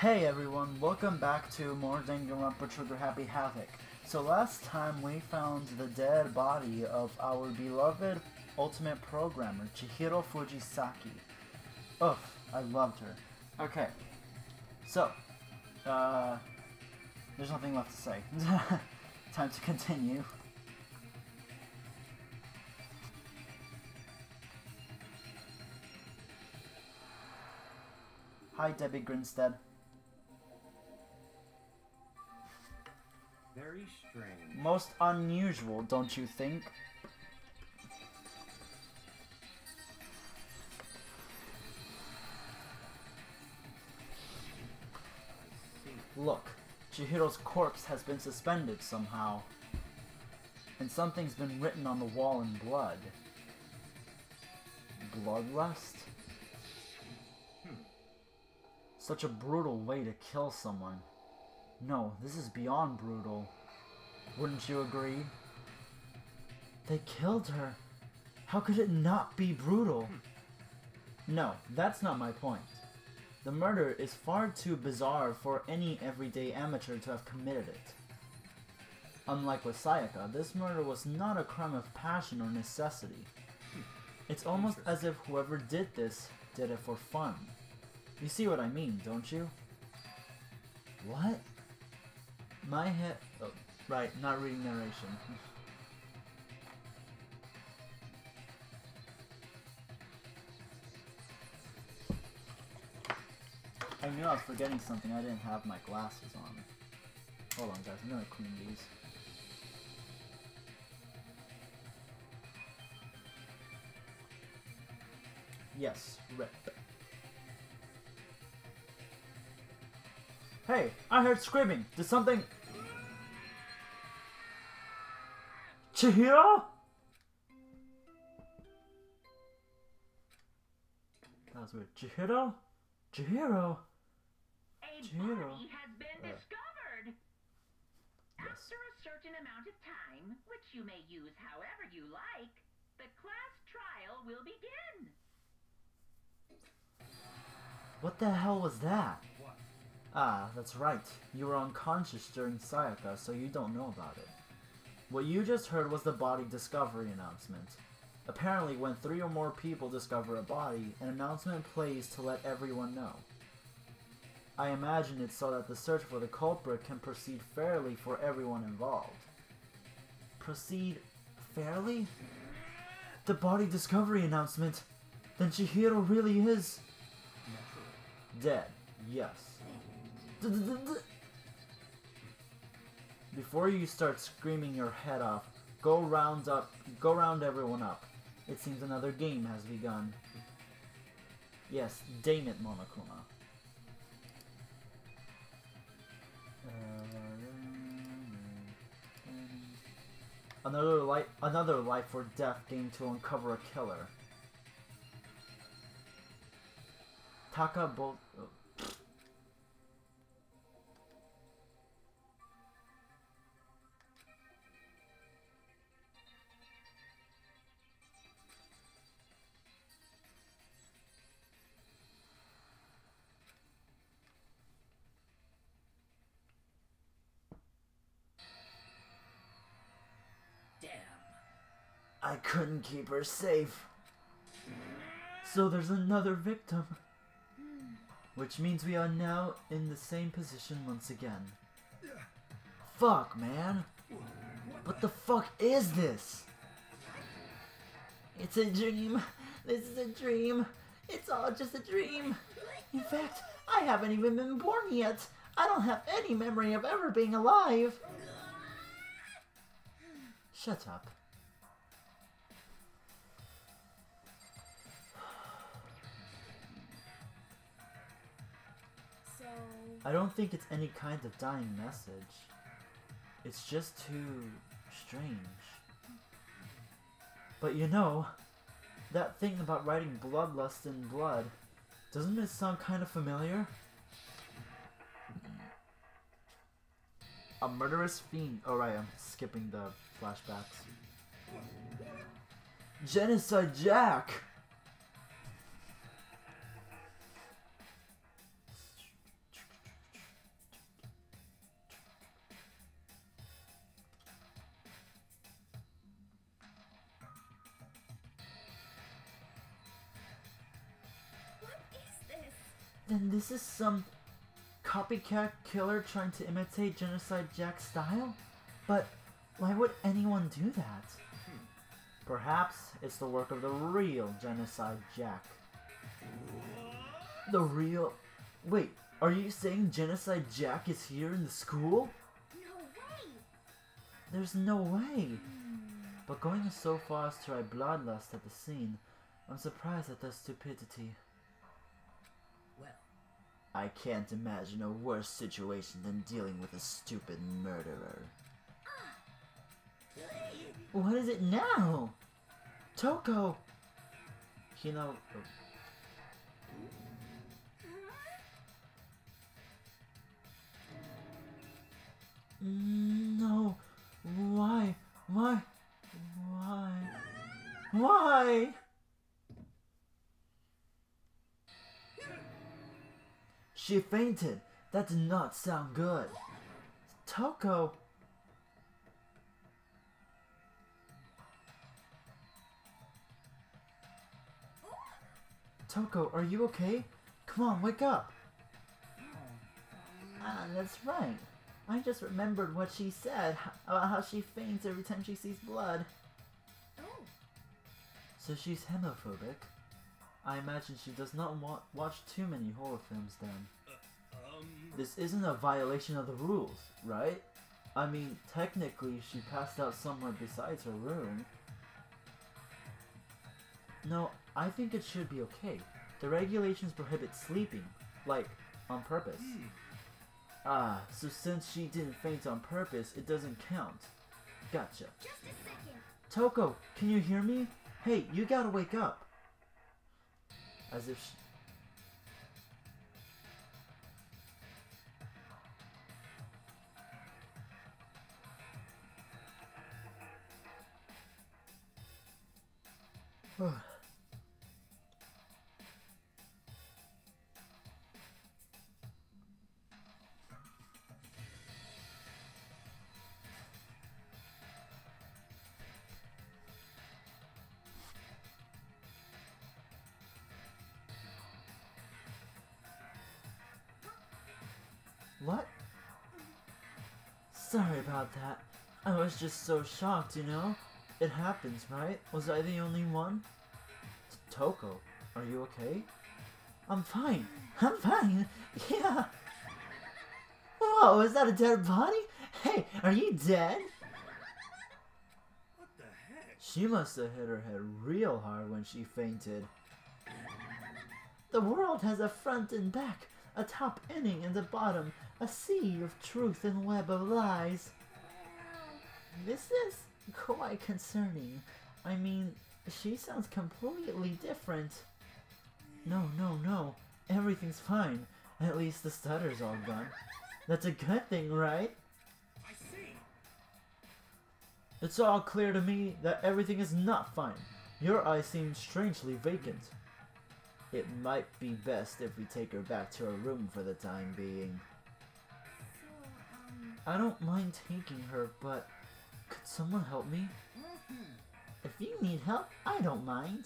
Hey everyone, welcome back to more Danganronpa Trigger Happy Havoc. So last time we found the dead body of our beloved ultimate programmer, Chihiro Fujisaki. Oof, I loved her. Okay, so, there's nothing left to say. Time to continue. Hi Debbie Grinstead. Very strange. Most unusual, don't you think? Look, Chihiro's corpse has been suspended somehow. And something's been written on the wall in blood. Bloodlust? Such a brutal way to kill someone. No, this is beyond brutal. Wouldn't you agree? They killed her. How could it not be brutal? No, that's not my point. The murder is far too bizarre for any everyday amateur to have committed it. Unlike with Sayaka, this murder was not a crime of passion or necessity. It's almost as if whoever did this did it for fun. You see what I mean, don't you? What? My head... Oh, right, not reading narration. I knew I was forgetting something. I didn't have my glasses on. Hold on, guys. I'm gonna clean these. Yes, rip. Hey, I heard screaming. Did something... Chihiro? That was weird. Chihiro? Chihiro? A body has been discovered. Yes. After a certain amount of time, which you may use however you like, the class trial will begin. What the hell was that? What? Ah, that's right. You were unconscious during Sayaka, so you don't know about it. What you just heard was the body discovery announcement. Apparently, when 3 or more people discover a body, an announcement plays to let everyone know. I imagine it's so that the search for the culprit can proceed fairly for everyone involved. Proceed fairly? The body discovery announcement? Then Chihiro really is... dead. Yes. Before you start screaming your head off, go round everyone up. It seems another game has begun. Yes, damn it, Monokuma. Another life or death game to uncover a killer. Takabo... Oh. I couldn't keep her safe. So there's another victim. Which means we are now in the same position once again. Fuck, man. What the fuck is this? It's a dream. This is a dream. It's all just a dream. In fact, I haven't even been born yet. I don't have any memory of ever being alive. Shut up. I don't think it's any kind of dying message. It's just too strange. But you know, that thing about writing bloodlust in blood, doesn't it sound kind of familiar? A murderous fiend. Oh right, I'm skipping the flashbacks. Genocide Jack! Then this is some copycat killer trying to imitate Genocide Jack's style? But why would anyone do that? Perhaps it's the work of the real Genocide Jack. The real... Wait, are you saying Genocide Jack is here in the school? No way! There's no way! But going so far as to write bloodlust at the scene, I'm surprised at their stupidity. Well, I can't imagine a worse situation than dealing with a stupid murderer. What is it now? Toko! Hino... No. Why? Why? Why? Why? She fainted. That did not sound good. Toko. Toko, are you okay? Come on, wake up. Ah, that's right. I just remembered what she said about how she faints every time she sees blood. oh, So she's hemophobic. I imagine she does not watch too many horror films then. This isn't a violation of the rules, right? I mean, technically she passed out somewhere besides her room. No, I think it should be okay. The regulations prohibit sleeping, like, on purpose. Ah, so since she didn't faint on purpose, it doesn't count. Gotcha. just a second. Toko, can you hear me? Hey, you gotta wake up. As if she... What? Sorry about that. I was just so shocked, you know? It happens, right? Was I the only one? Toko, are you okay? I'm fine. I'm fine. Yeah. Whoa, is that a dead body? Hey, are you dead? What the heck? She must have hit her head real hard when she fainted. The world has a front and back, a top inning and a bottom, a sea of truth and web of lies. This is quite concerning. I mean, she sounds completely different. No. Everything's fine. At least the stutter's all gone. That's a good thing, right? I see. It's all clear to me that everything is not fine. Your eye seems strangely vacant. It might be best if we take her back to her room for the time being. So, I don't mind taking her, but could someone help me? If you need help, I don't mind.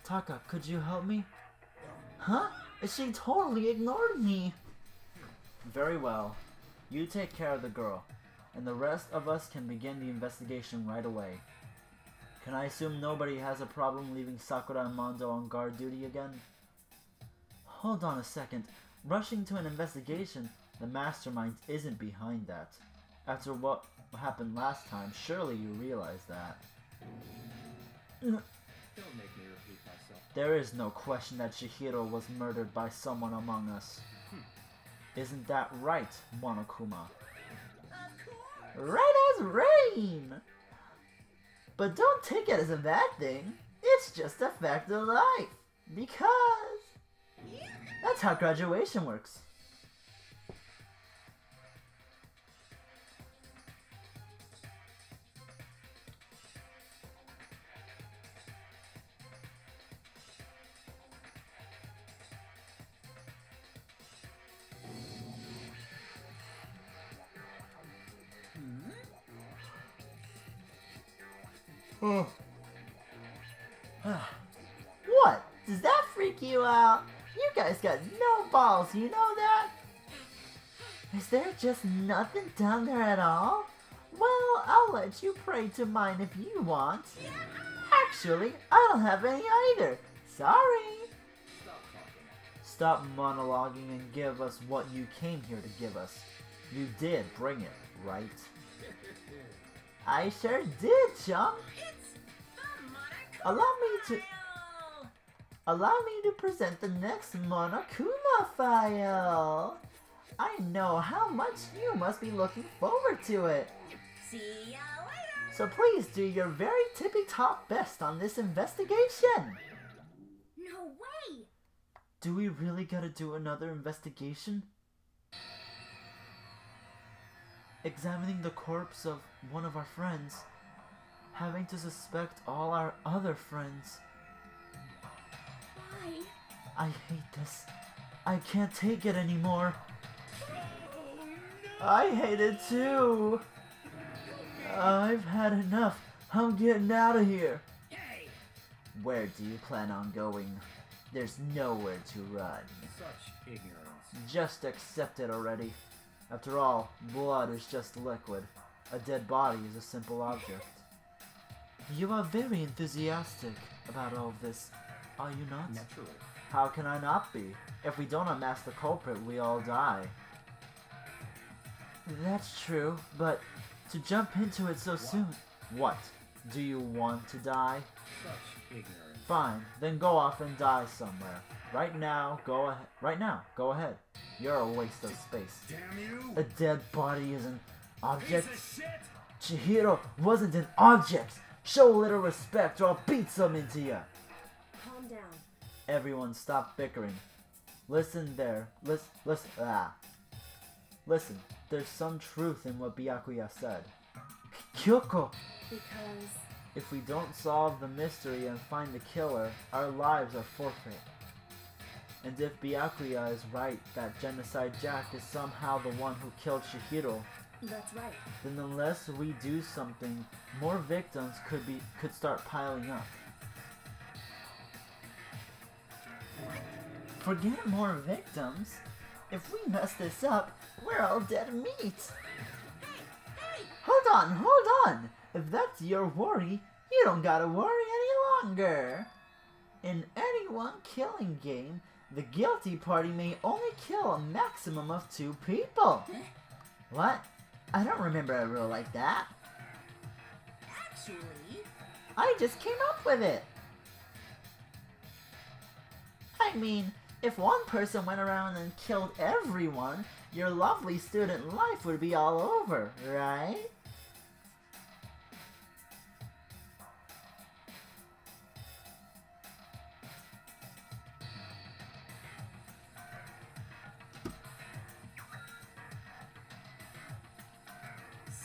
Taka, could you help me? Huh? She totally ignored me. Very well. You take care of the girl, and the rest of us can begin the investigation right away. Can I assume nobody has a problem leaving Sakura and Mondo on guard duty again? Hold on a second. Rushing to an investigation, the mastermind isn't behind that. After what happened last time, surely you realize that. Don't make me repeat myself. There is no question that Chihiro was murdered by someone among us. Isn't that right, Monokuma? Right as rain! But don't take it as a bad thing. It's just a fact of life. Because that's how graduation works. What? Does that freak you out? You guy's got no balls, you know that? Is there just nothing down there at all? Well, I'll let you pray to mine if you want. Actually, I don't have any either. Sorry. Stop talking. Stop monologuing and give us what you came here to give us. You did bring it, right? I sure did, chum. Allow me to present the next Monokuma file. I know how much you must be looking forward to it. See ya later. So please do your very tippy-top best on this investigation. No way. Do we really gotta do another investigation? Examining the corpse of one of our friends. Having to suspect all our other friends. Why? I hate this. I can't take it anymore. I hate it too. I've had enough. I'm getting out of here. Where do you plan on going? There's nowhere to run. Such ignorance. Just accept it already. After all, blood is just liquid. A dead body is a simple object. You are very enthusiastic about all of this, are you not? Naturally. How can I not be? If we don't unmask the culprit, we all die. That's true, but to jump into it so soon... What? Do you want to die? Such ignorance. Fine, then go off and die somewhere. Right now, go ahead. Right now, go ahead. You're a waste of space. Damn you! A dead body is an object. Piece of shit! Chihiro wasn't an object. Show a little respect or I'll beat some into ya. Calm down. Everyone stop bickering. Listen there. Listen, there's some truth in what Byakuya said. Kyoko! Because... If we don't solve the mystery and find the killer, our lives are forfeit. And if Byakuya is right that Genocide Jack is somehow the one who killed Chihiro, That's right. then unless we do something, more victims could start piling up. Forget more victims. If we mess this up, we're all dead meat. Hold on! If that's your worry, you don't gotta worry any longer. In any one killing game, the guilty party may only kill a maximum of 2 people. What? I don't remember a rule like that. Actually... I just came up with it. I mean, if one person went around and killed everyone, your lovely student life would be all over, right?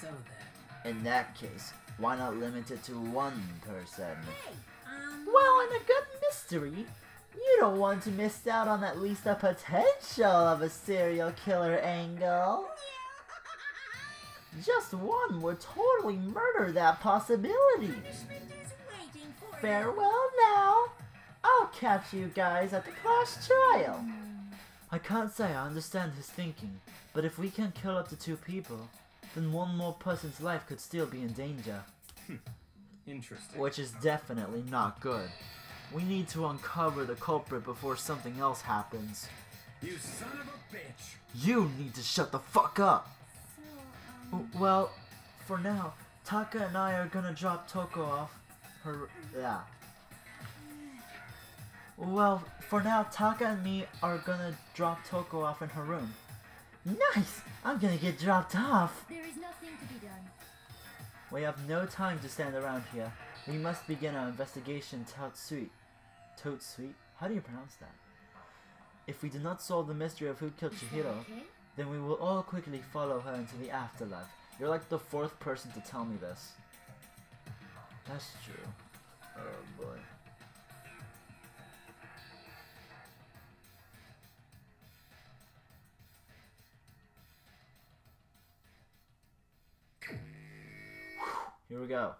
So then... In that case, why not limit it to 1 person? Hey, Well, in a good mystery, you don't want to miss out on at least the potential of a serial killer angle. Just one would totally murder that possibility. Punishment is waiting for Farewell now. I'll catch you guys at the class trial. I can't say I understand his thinking, but if we can kill up to 2 people, then one more person's life could still be in danger. Interesting. Which is definitely not good. We need to uncover the culprit before something else happens. You son of a bitch! You need to shut the fuck up! So, Well, for now, Taka and I are gonna drop Toko off her... Yeah. Well, for now, Taka and me are gonna drop Toko off in her room. Nice! I'm gonna get dropped off! there is nothing to be done. We have no time to stand around here. We must begin our investigation tout suite. Tout suite? How do you pronounce that? If we do not solve the mystery of who killed Chihiro, Okay? then we will all quickly follow her into the afterlife. You're like the 4th person to tell me this. That's true. Oh boy. Here we go.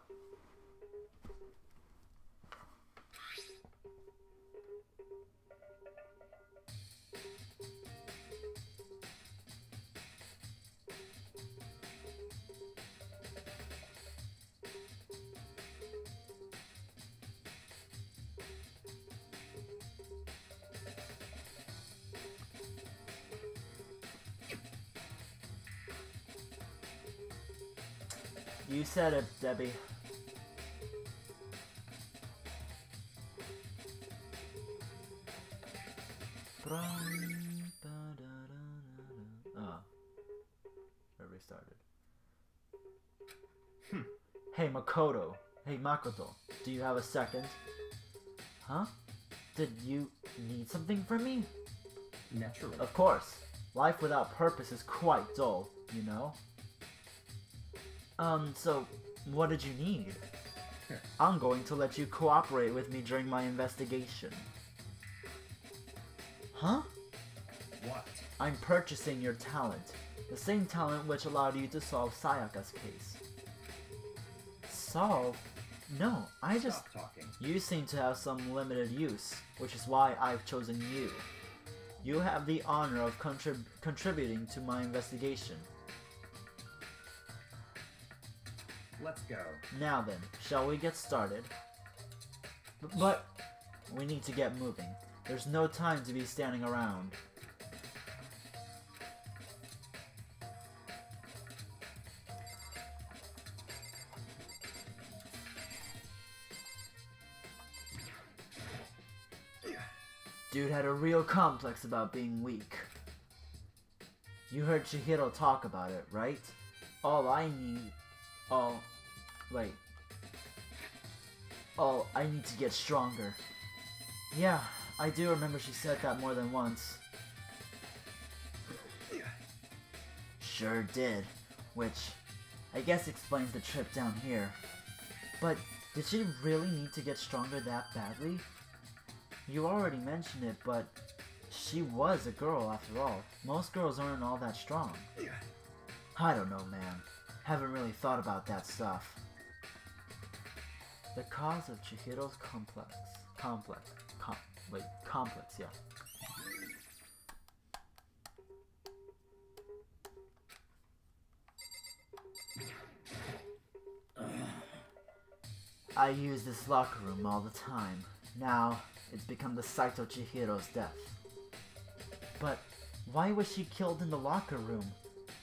You said it, Debbie. Oh. I restarted. Hey, Makoto. Hey, Makoto. Do you have a second? Huh? Did you need something from me? Naturally. Of course. Life without purpose is quite dull, you know? So, what did you need? I'm going to let you cooperate with me during my investigation. Huh? What? I'm purchasing your talent. The same talent which allowed you to solve Sayaka's case. Solve? No, I just... Stop talking. You seem to have some limited use, which is why I've chosen you. You have the honor of contributing to my investigation. Let's go. Now then, shall we get started? But we need to get moving. There's no time to be standing around. Dude had a real complex about being weak. You heard Chihiro talk about it, right? I need to get stronger. Yeah, I do remember she said that more than once. Sure did. Which, I guess explains the trip down here. But, did she really need to get stronger that badly? You already mentioned it, but she was a girl after all. Most girls aren't all that strong. I don't know, man. Haven't really thought about that stuff. The cause of Chihiro's complex, yeah. I use this locker room all the time. Now, it's become the site of Chihiro's death. But why was she killed in the locker room?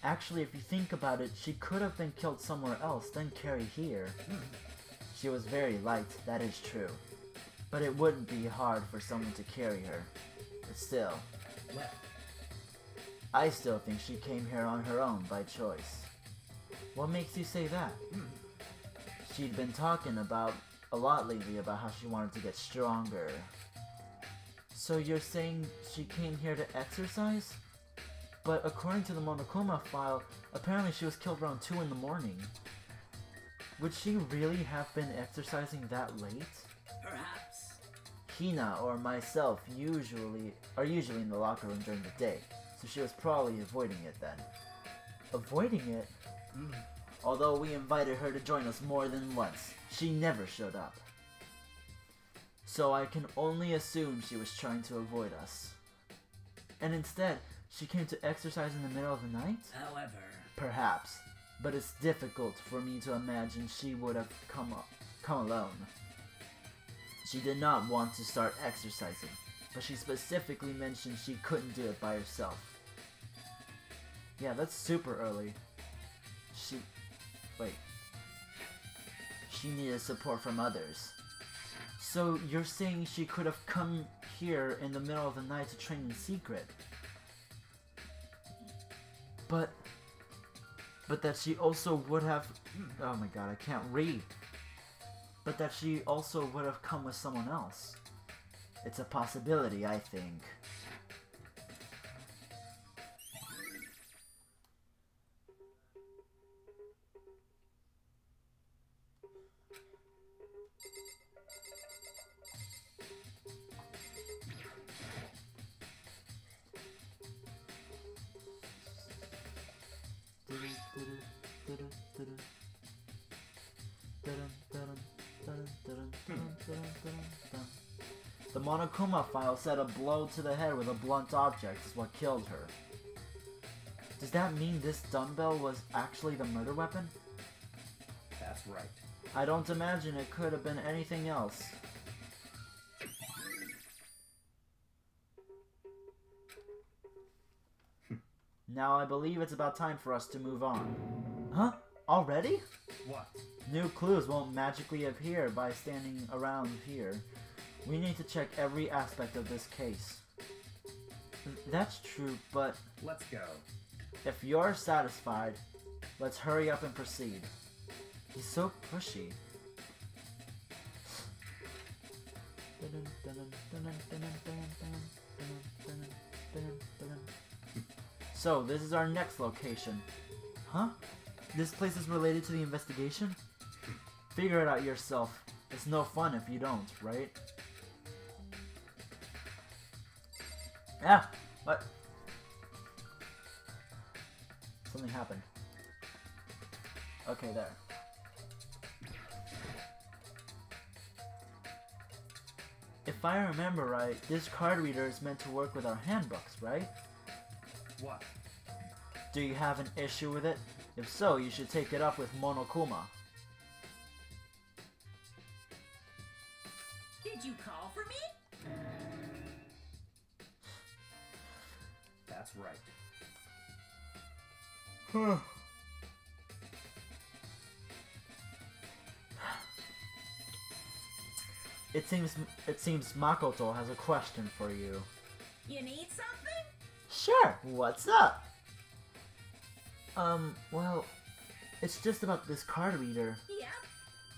Actually, if you think about it, she could have been killed somewhere else, then carried here. She was very light, that is true. But it wouldn't be hard for someone to carry her. But still. I still think she came here on her own by choice. What makes you say that? She'd been talking about a lot lately about how she wanted to get stronger. So you're saying she came here to exercise? But according to the Monokuma file, apparently she was killed around 2 in the morning. Would she really have been exercising that late? Perhaps. Hina or myself are usually in the locker room during the day, so she was probably avoiding it then. Avoiding it? Although we invited her to join us more than once, she never showed up. So I can only assume she was trying to avoid us. And instead, she came to exercise in the middle of the night? However... Perhaps, but it's difficult for me to imagine she would have come alone. She did not want to start exercising, but she specifically mentioned she couldn't do it by herself. Yeah, that's super early. She needed support from others. So you're saying she could have come here in the middle of the night to train in secret? But that she also would have... Oh my god, I can't read. But that she also would have come with someone else. It's a possibility, I think. The Monokuma file said a blow to the head with a blunt object is what killed her. Does that mean this dumbbell was actually the murder weapon? That's right. I don't imagine it could have been anything else. Now I believe it's about time for us to move on. Huh? Already? What? New clues won't magically appear by standing around here. We need to check every aspect of this case. That's true, but Let's go. if you're satisfied, let's hurry up and proceed. He's so pushy. So, this is our next location. Huh? This place is related to the investigation? Figure it out yourself. It's no fun if you don't, right? Ah! What? Something happened. Okay, there. If I remember right, this card reader is meant to work with our handbooks, right? What? Do you have an issue with it? If so, you should take it up with Monokuma. Did you call for me? That's right. It seems Makoto has a question for you. You need something? Sure, what's up? Well, it's just about this card reader. Yep.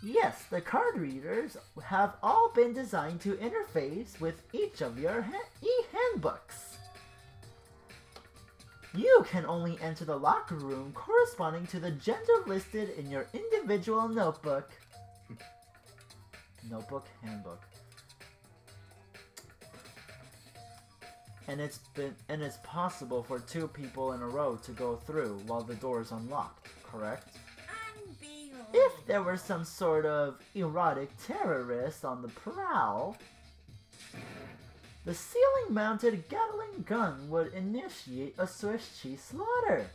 Yes, the card readers have all been designed to interface with each of your e-handbooks. You can only enter the locker room corresponding to the gender listed in your individual notebook. Notebook, handbook. And it's possible for 2 people in a row to go through while the door is unlocked, correct? Unbelievable. If there were some sort of erotic terrorist on the prowl, the ceiling-mounted Gatling gun would initiate a Swiss cheese slaughter.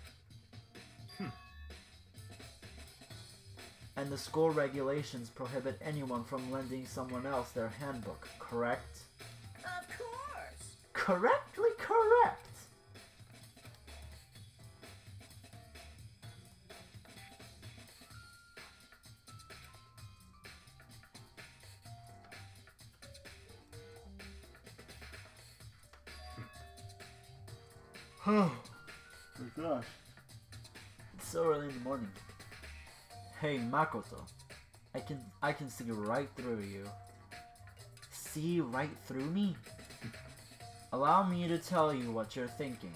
And the school regulations prohibit anyone from lending someone else their handbook, correct? Of course. Correctly correct! Oh my gosh. It's so early in the morning. Hey Makoto, I can see right through you. See right through me? Allow me to tell you what you're thinking.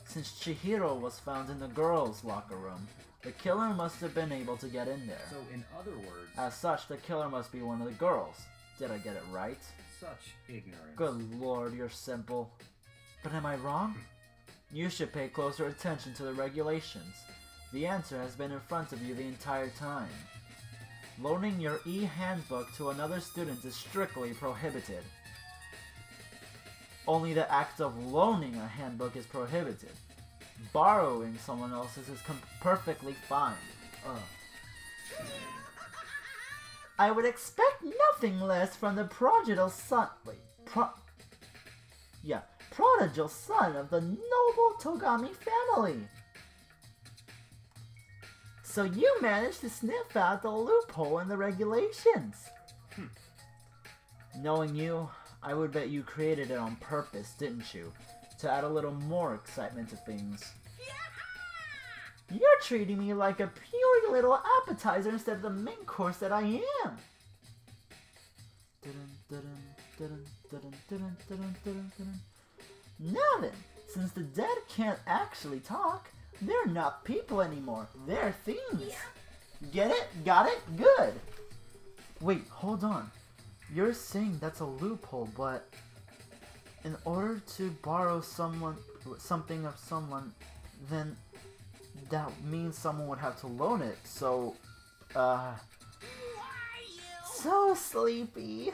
Since Chihiro was found in the girls' locker room, the killer must have been able to get in there. So, in other words, As such, the killer must be one of the girls. Did I get it right? such ignorance. Good lord, you're simple. But am I wrong? You should pay closer attention to the regulations. The answer has been in front of you the entire time. Loaning your e-handbook to another student is strictly prohibited. Only the act of loaning a handbook is prohibited. Borrowing someone else's is perfectly fine. I would expect nothing less from the prodigal son. Prodigal son of the noble Togami family. So you managed to sniff out the loophole in the regulations. Knowing you, I would bet you created it on purpose, didn't you? To add a little more excitement to things. You're treating me like a pure little appetizer instead of the main course that I am. Now then, since the dead can't actually talk, they're not people anymore. They're things. Get it? Got it? Good. Wait, hold on. You're saying that's a loophole, but in order to borrow something of someone, then that means someone would have to loan it. So, so sleepy.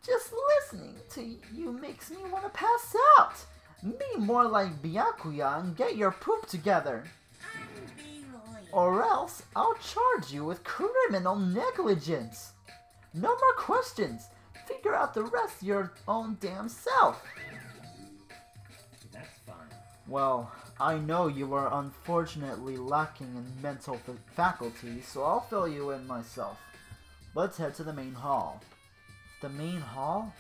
Just listening to you makes me want to pass out. Be more like Byakuya and get your poop together. Or else I'll charge you with criminal negligence. No more questions. Figure out the rest your own damn self. That's fine. Well, I know you are unfortunately lacking in mental faculties, so I'll fill you in myself. Let's head to the main hall. The main hall?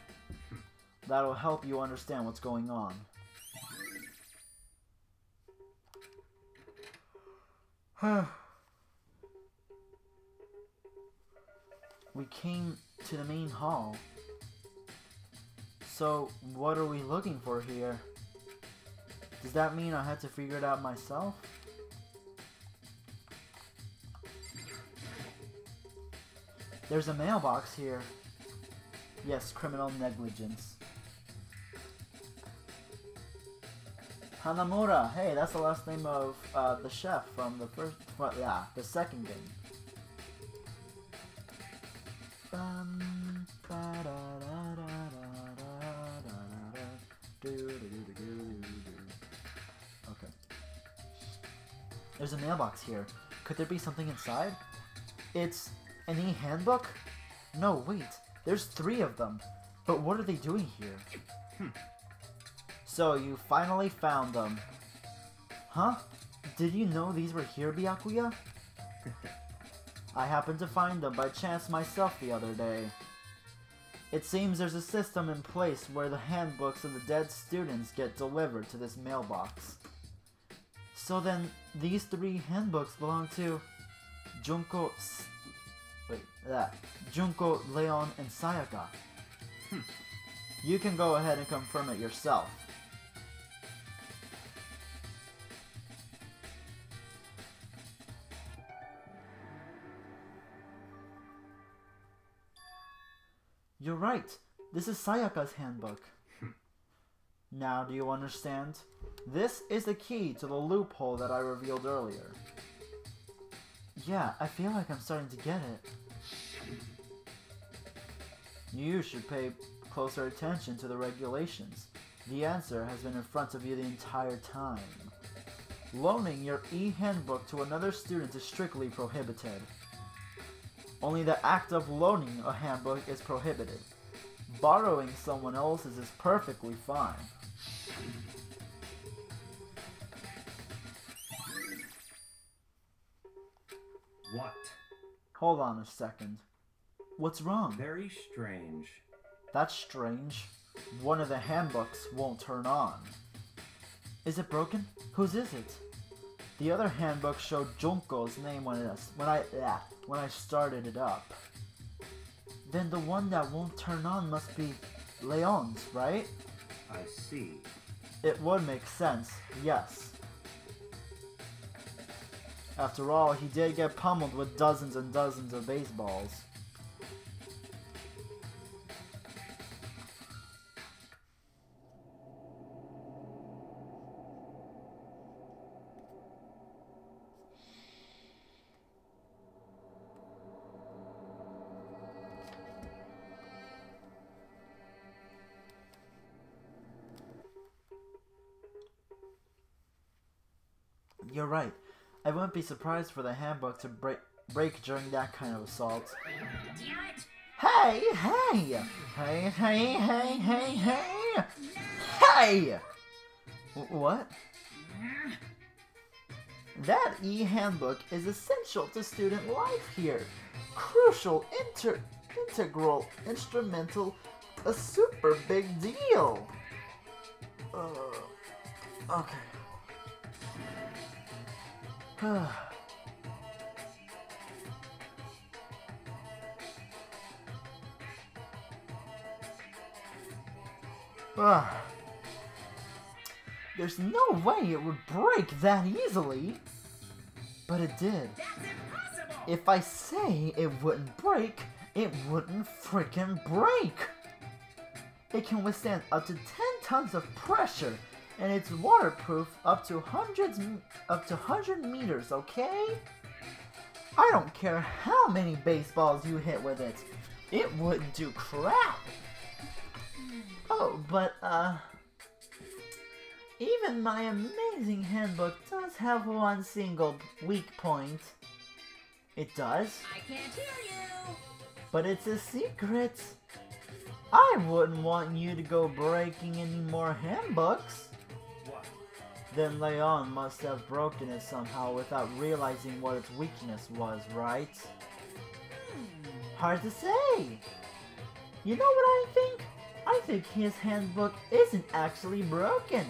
That'll help you understand what's going on. We came to the main hall. So, what are we looking for here? Does that mean I had to figure it out myself? There's a mailbox here. Yes, criminal negligence. Hanamura! Hey, that's the last name of the chef from the first... Well, yeah, the second game. Okay. There's a mailbox here. Could there be something inside? It's an e-handbook? No, wait. There's 3 of them. But what are they doing here? So, you finally found them. Huh? Did you know these were here, Byakuya? I happened to find them by chance myself the other day. It seems there's a system in place where the handbooks of the dead students get delivered to this mailbox. So then, these 3 handbooks belong to Junko, Leon, and Sayaka. You can go ahead and confirm it yourself. You're right. This is Sayaka's handbook. Now do you understand? This is the key to the loophole that I revealed earlier. Yeah, I feel like I'm starting to get it. You should pay closer attention to the regulations. The answer has been in front of you the entire time. Loaning your e-handbook to another student is strictly prohibited. Only the act of loaning a handbook is prohibited. Borrowing someone else's is perfectly fine. What? Hold on a second. What's wrong? Very strange. That's strange. One of the handbooks won't turn on. Is it broken? Whose is it? The other handbook showed Junko's name when I started it up. Then the one that won't turn on must be Leon's, right? I see. It would make sense, yes. After all, he did get pummeled with dozens and dozens of baseballs. You're right. I wouldn't be surprised for the handbook to break during that kind of assault. Damn it! Hey! Hey! Hey! Hey! Hey! Hey! Hey! Hey! What? That e-handbook is essential to student life here. Crucial, integral, instrumental, a super big deal. Okay. There's no way it would break that easily. But it did. That's impossible! If I say it wouldn't break, it wouldn't freaking break. It can withstand up to 10 tons of pressure, and it's waterproof up to 100 meters, okay? I don't care how many baseballs you hit with it. It wouldn't do crap. Oh, but, even my amazing handbook does have one single weak point. It does? I can't hear you! But it's a secret. I wouldn't want you to go breaking any more handbooks. What? Then Leon must have broken it somehow without realizing what its weakness was, right? Hard to say! You know what I think? I think his handbook isn't actually broken.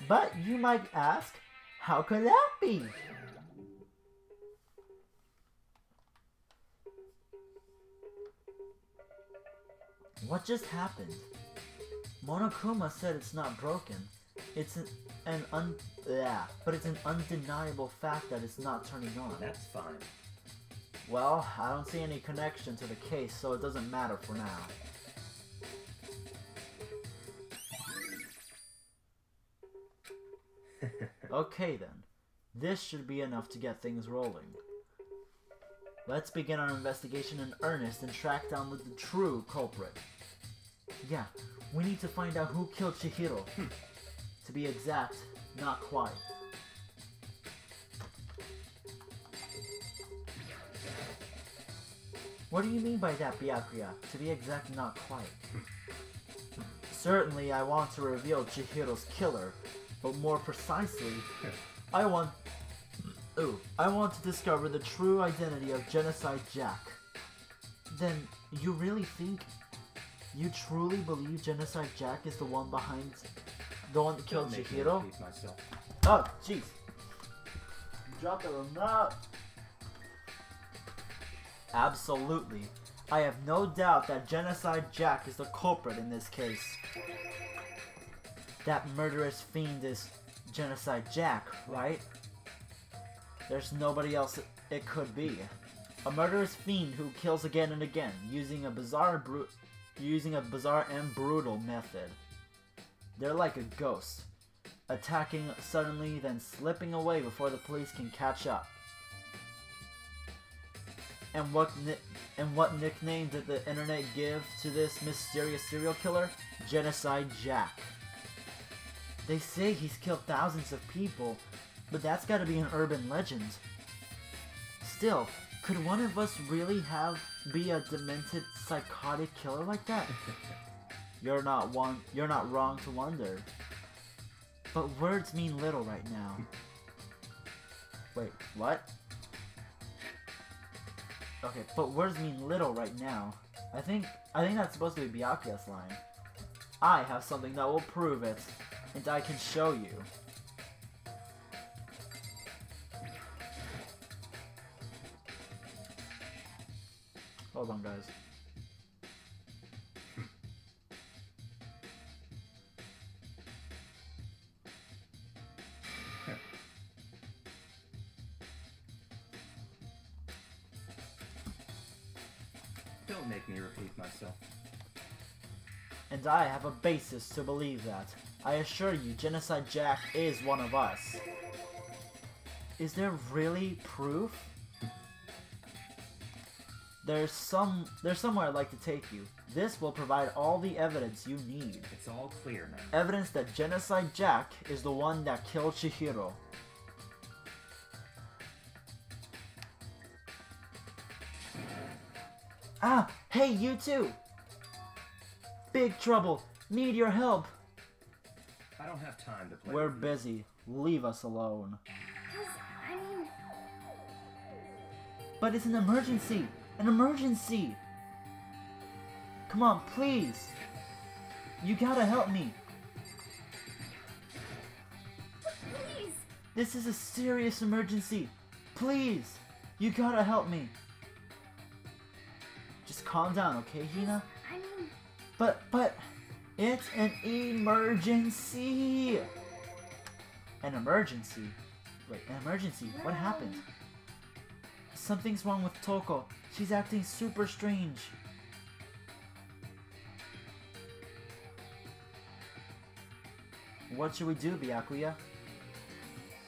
But you might ask, how could that be? What just happened? Monokuma said it's not broken. It's but it's an undeniable fact that it's not turning on. That's fine. Well, I don't see any connection to the case, so it doesn't matter for now. Okay then. This should be enough to get things rolling. Let's begin our investigation in earnest and track down the true culprit. Yeah, we need to find out who killed Chihiro. To be exact, not quite. What do you mean by that, Byakuya? To be exact, not quite. Certainly, I want to reveal Chihiro's killer, but more precisely, I want to discover the true identity of Genocide Jack. Then, you really truly believe Genocide Jack is the one that killed Chihiro? Oh, jeez. Drop the remote. Absolutely. I have no doubt that Genocide Jack is the culprit in this case. That murderous fiend is Genocide Jack, right? There's nobody else it could be. A murderous fiend who kills again and again, using a bizarre and brutal method. They're like a ghost, attacking suddenly, then slipping away before the police can catch up. And what nickname did the internet give to this mysterious serial killer? Genocide Jack. They say he's killed thousands of people, but that's gotta be an urban legend. Still, could one of us really be a demented, psychotic killer like that? You're not wrong to wonder. But words mean little right now. Wait, what? Okay, but words mean little right now. I think that's supposed to be Byakuya's line. I have something that will prove it, and I can show you. Hold on, guys. Don't make me repeat myself. And I have a basis to believe that. I assure you, Genocide Jack is one of us. Is there really proof? There's somewhere I'd like to take you. This will provide all the evidence you need. It's all clear now. Evidence that Genocide Jack is the one that killed Chihiro. Ah! Hey, you too! Big trouble! Need your help! I don't have time to play. We're busy. Leave us alone. But it's an emergency! An emergency! Come on, please! You gotta help me! Please! This is a serious emergency! Please! You gotta help me! Just calm down, okay, Hina? But, it's an emergency! An emergency? Wait, an emergency? What happened? Something's wrong with Toko. She's acting super strange. What should we do, Byakuya?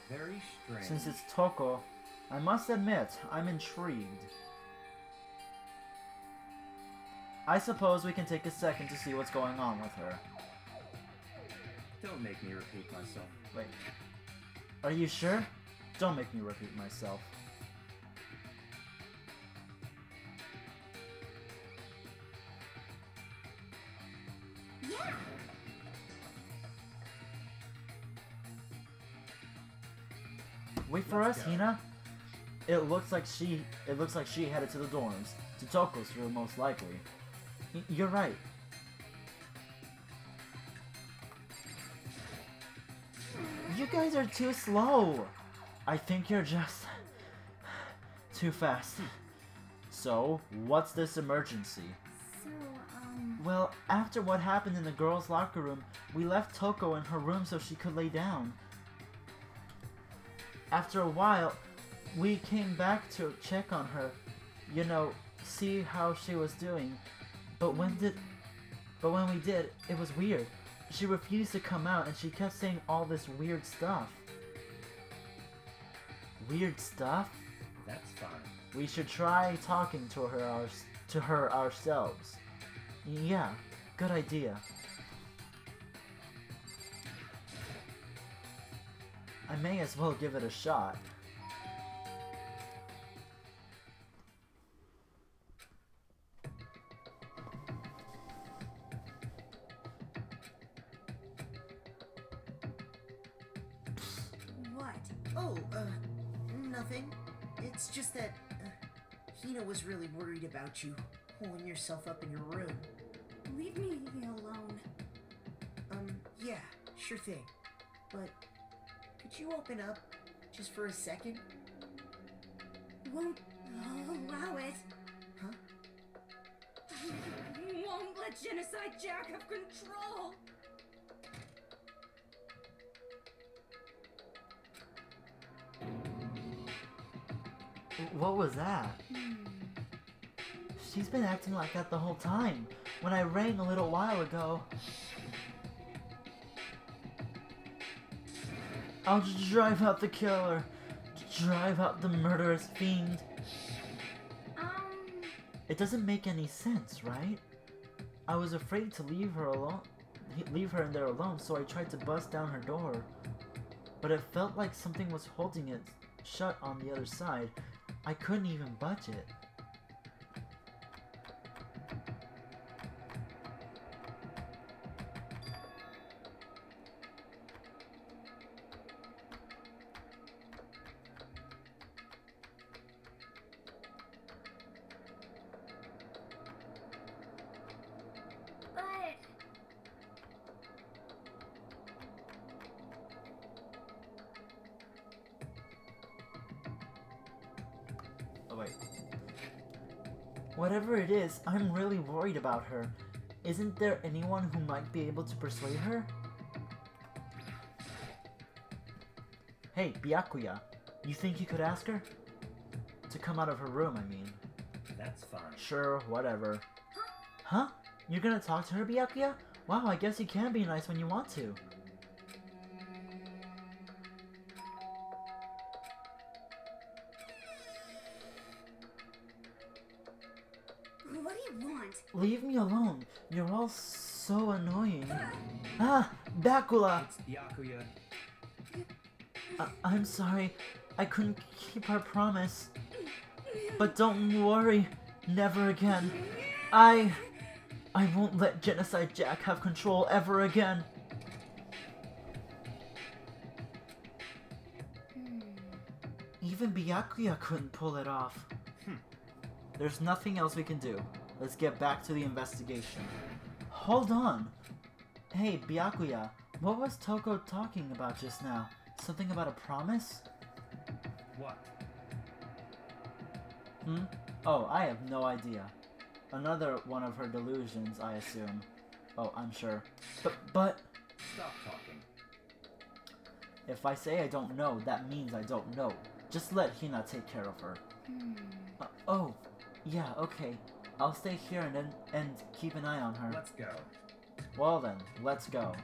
Very strange. Since it's Toko, I must admit, I'm intrigued. I suppose we can take a second to see what's going on with her. Don't make me repeat myself. Wait. Are you sure? Don't make me repeat myself. Yeah! Wait for Let's us, go. Hina. It looks like she headed to the dorms. To Toko's room, most likely. You're right. You guys are too slow. I think you're just too fast. So, what's this emergency? So, Well, after what happened in the girls' locker room, we left Toko in her room so she could lay down. After a while, we came back to check on her, you know, see how she was doing. But when we did, it was weird. She refused to come out and she kept saying all this weird stuff. Weird stuff? That's fine. We should try talking to her ourselves. Yeah, good idea. I may as well give it a shot. what? Oh, nothing. It's just that, Hina was really worried about you, holding yourself up in your room. Leave me alone. Yeah, sure thing. But, could you open up, just for a second? Won't allow it. Huh? Won't let Genocide Jack have control. What was that? She's been acting like that the whole time. When I rang a little while ago. I'll drive out the killer. Drive out the murderous fiend. It doesn't make any sense, right? I was afraid to leave her in there alone, so I tried to bust down her door. But it felt like something was holding it shut on the other side. I couldn't even budge it. But Oh wait. Whatever it is, I'm really worried about her. Isn't there anyone who might be able to persuade her? Hey, Byakuya, you think you could ask her? To come out of her room, I mean. That's fine. Sure, whatever. Huh? You're gonna talk to her, Byakuya? Wow, I guess you can be nice when you want to. what do you want? Leave me alone. You're all so annoying. Ah, Bakula! It's Byakuya. I'm sorry. I couldn't keep our promise. But don't worry. Never again. I won't let Genocide Jack have control ever again. Even Byakuya couldn't pull it off. There's nothing else we can do. Let's get back to the investigation. Hold on. Hey, Byakuya, what was Toko talking about just now? Something about a promise? What? Oh, I have no idea. Another one of her delusions, I assume. Oh, I'm sure. But... Stop talking. If I say I don't know, that means I don't know. Just let Hina take care of her. Oh, yeah, okay. I'll stay here and keep an eye on her. Let's go. Well then, let's go.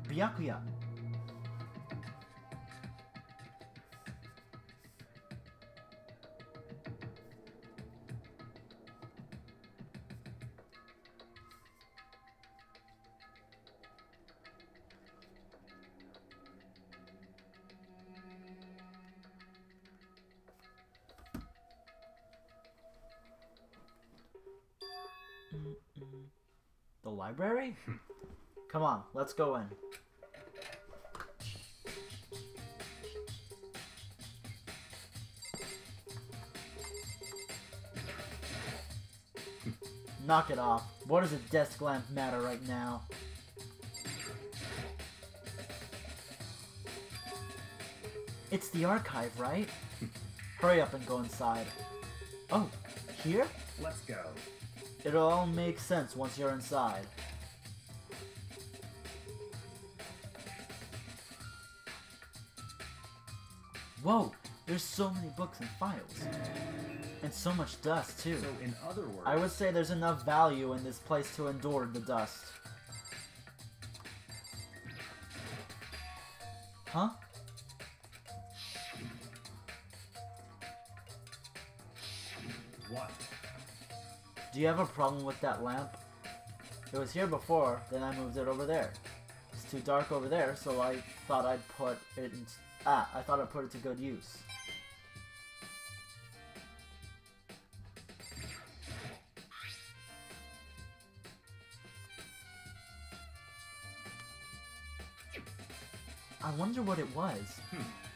Byakuya. The library? Come on, let's go in. Knock it off. What does a desk lamp matter right now? It's the archive, right? Hurry up and go inside. Oh, here? Let's go. It'll all make sense once you're inside. Whoa, there's so many books and files. And so much dust, too. So, in other words... I would say there's enough value in this place to endure the dust. Huh? What? Do you have a problem with that lamp? It was here before, then I moved it over there. It's too dark over there, so I thought I'd put it in... I thought I'd put it to good use. I wonder what it was.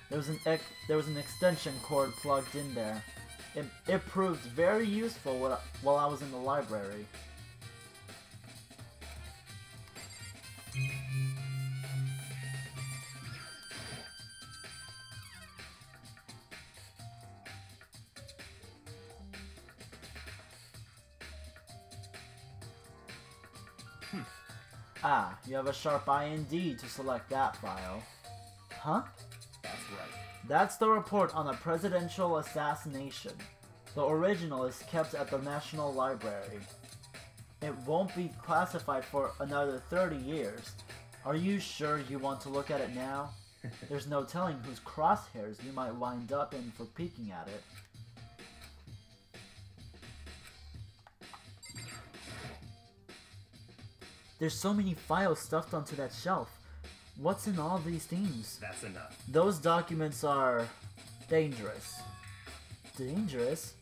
There was an extension cord plugged in there. It proved very useful while I was in the library. Ah, you have a sharp eye indeed to select that file. Huh? That's right. That's the report on a presidential assassination. The original is kept at the National Library. It won't be classified for another 30 years. Are you sure you want to look at it now? There's no telling whose crosshairs you might wind up in for peeking at it. There's so many files stuffed onto that shelf. What's in all these things? That's enough. Those documents are dangerous. Dangerous?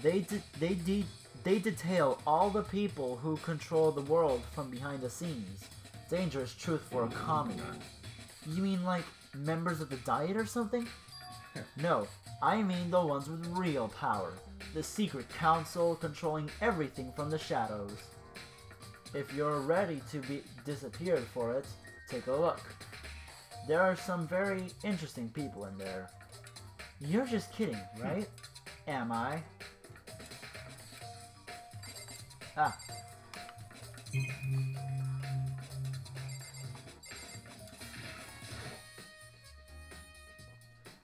They detail all the people who control the world from behind the scenes. Dangerous truth for a commie. You mean like members of the Diet or something? No, I mean the ones with real power. The secret council controlling everything from the shadows. If you're ready to be disappeared for it, take a look. There are some very interesting people in there. You're just kidding, right? Am I? Ah.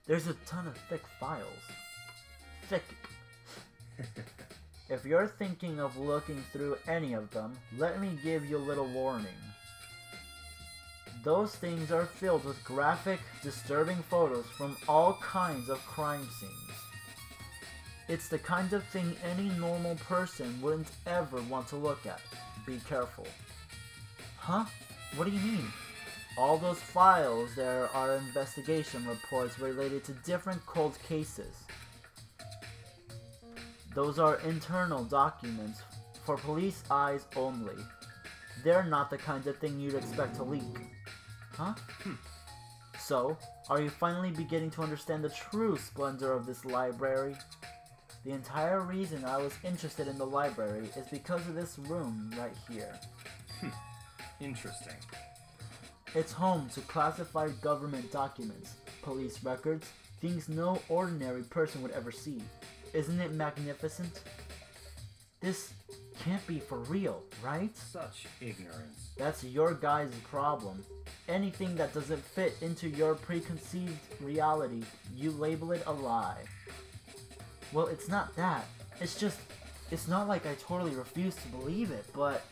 There's a ton of thick files. Thick. If you're thinking of looking through any of them, let me give you a little warning. Those things are filled with graphic, disturbing photos from all kinds of crime scenes. It's the kind of thing any normal person wouldn't ever want to look at. Be careful. Huh? What do you mean? All those files there are investigation reports related to different cold cases. Those are internal documents for police eyes only. They're not the kind of thing you'd expect to leak. Huh? So, are you finally beginning to understand the true splendor of this library? The entire reason I was interested in the library is because of this room right here. Interesting. It's home to classified government documents, police records, things no ordinary person would ever see. Isn't it magnificent? This can't be for real, right? Such ignorance. That's your guys' problem. Anything that doesn't fit into your preconceived reality, you label it a lie. Well, it's not that. It's not like I totally refuse to believe it, but...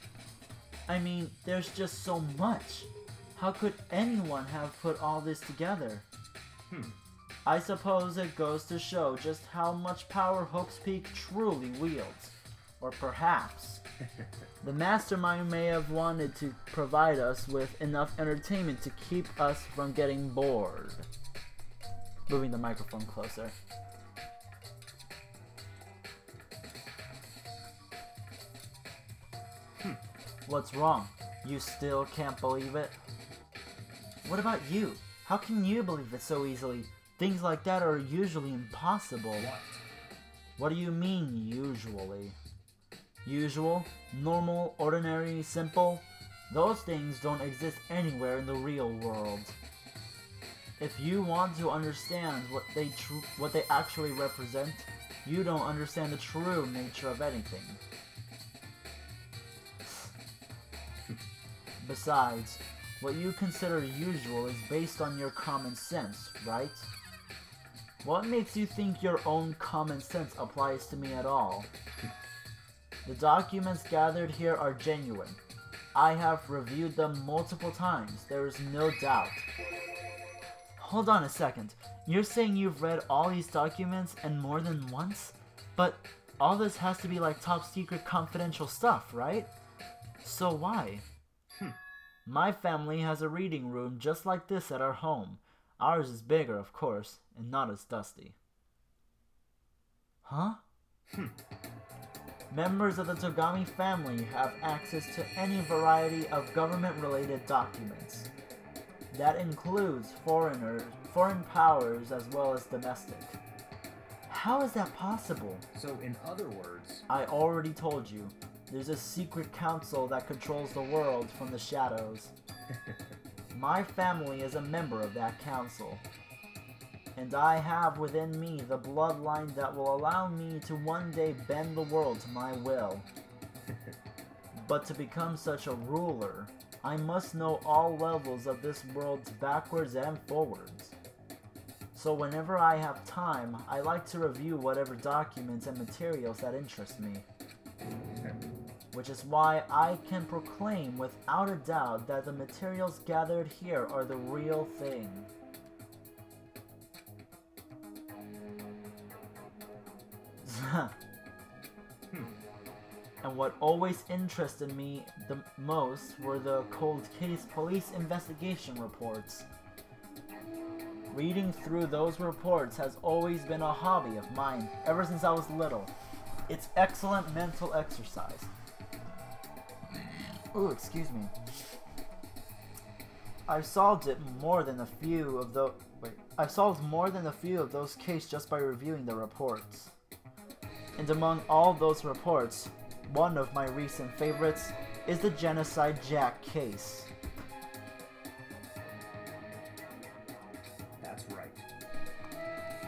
I mean, there's just so much. How could anyone have put all this together? I suppose it goes to show just how much power Hope's Peak truly wields. Or perhaps, the mastermind may have wanted to provide us with enough entertainment to keep us from getting bored. Moving the microphone closer. What's wrong? You still can't believe it? What about you? How can you believe it so easily? Things like that are usually impossible. What do you mean, usually? Usual? Normal? Ordinary? Simple? Those things don't exist anywhere in the real world. If you want to understand what they actually represent, you don't understand the true nature of anything. Besides, what you consider usual is based on your common sense, right? What makes you think your own common sense applies to me at all? The documents gathered here are genuine. I have reviewed them multiple times, there is no doubt. Hold on a second, you're saying you've read all these documents and more than once? But all this has to be like top secret confidential stuff, right? So why? My family has a reading room just like this at our home. Ours is bigger, of course, and not as dusty. Huh? Members of the Togami family have access to any variety of government-related documents. That includes foreign powers as well as domestic. How is that possible? So, in other words... I already told you. There's a secret council that controls the world from the shadows. My family is a member of that council. And I have within me the bloodline that will allow me to one day bend the world to my will. But to become such a ruler, I must know all levels of this world backwards and forwards. So whenever I have time, I like to review whatever documents and materials that interest me. Which is why I can proclaim without a doubt that the materials gathered here are the real thing. And what always interested me the most were the cold case police investigation reports. Reading through those reports has always been a hobby of mine ever since I was little. It's excellent mental exercise. Ooh, excuse me. I've solved more than a few of those cases just by reviewing the reports. And among all those reports, one of my recent favorites is the Genocide Jack case. That's right.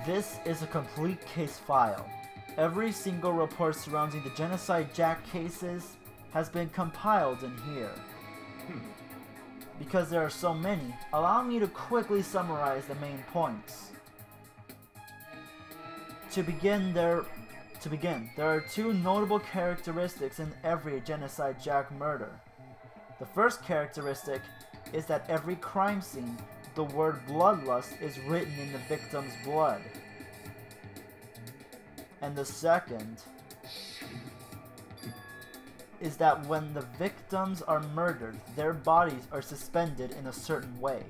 This is a complete case file. Every single report surrounding the Genocide Jack cases has been compiled in here. Because there are so many, allow me to quickly summarize the main points. To begin, there are two notable characteristics in every Genocide Jack murder. The first characteristic is that every crime scene, the word bloodlust is written in the victim's blood. And the second is that when the victims are murdered, their bodies are suspended in a certain way.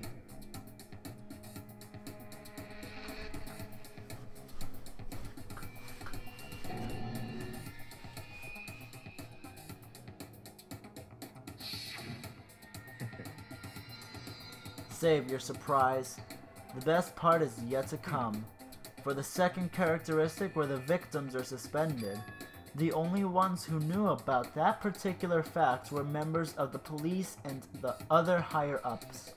Save your surprise. The best part is yet to come. For the second characteristic where the victims are suspended, the only ones who knew about that particular fact were members of the police and the other higher-ups.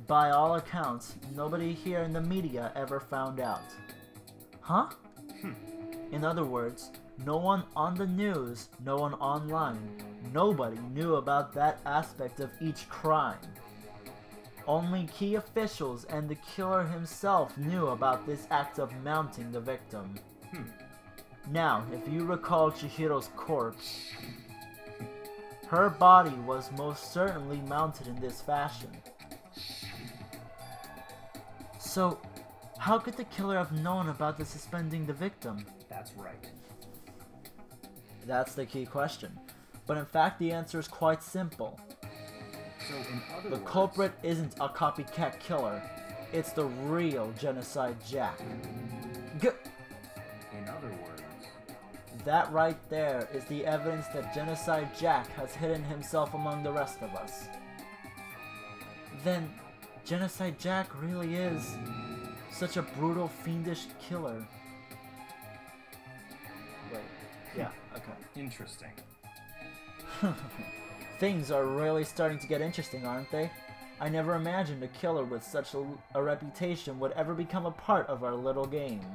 By all accounts, nobody here in the media ever found out. Huh? In other words, no one on the news, no one online, nobody knew about that aspect of each crime. Only key officials and the killer himself knew about this act of mounting the victim. Now, if you recall Chihiro's corpse, her body was most certainly mounted in this fashion. So, how could the killer have known about the suspending the victim? That's right. That's the key question. But in fact, the answer is quite simple. So in other The words, culprit isn't a copycat killer. It's the real Genocide Jack. in other words, That right there is the evidence that Genocide Jack has hidden himself among the rest of us. Then, Genocide Jack really is such a brutal, fiendish killer. Wait, yeah, okay. Interesting. Things are really starting to get interesting, aren't they? I never imagined a killer with such a reputation would ever become a part of our little game.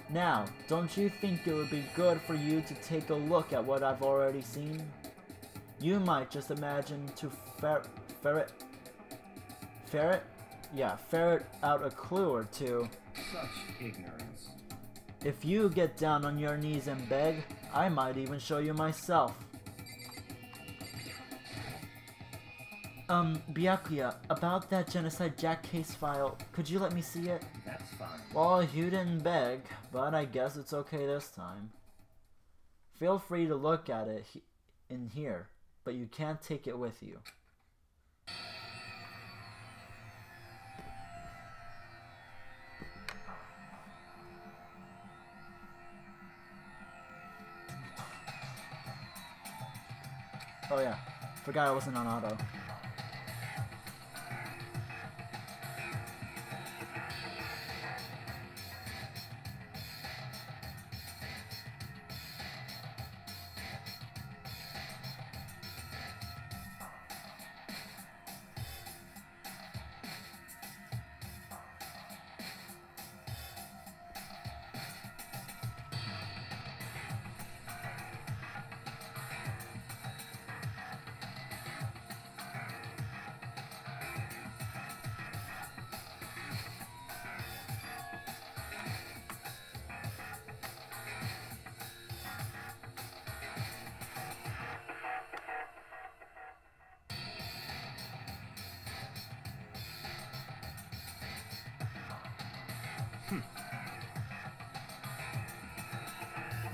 Now, don't you think it would be good for you to take a look at what I've already seen? You might just imagine to ferret out a clue or two. Such ignorance. If you get down on your knees and beg, I might even show you myself. Byakuya, about that Genocide Jack case file, could you let me see it? That's fine. Well, you didn't beg, but I guess it's okay this time. Feel free to look at it in here, but you can't take it with you. Oh yeah, forgot I wasn't on auto.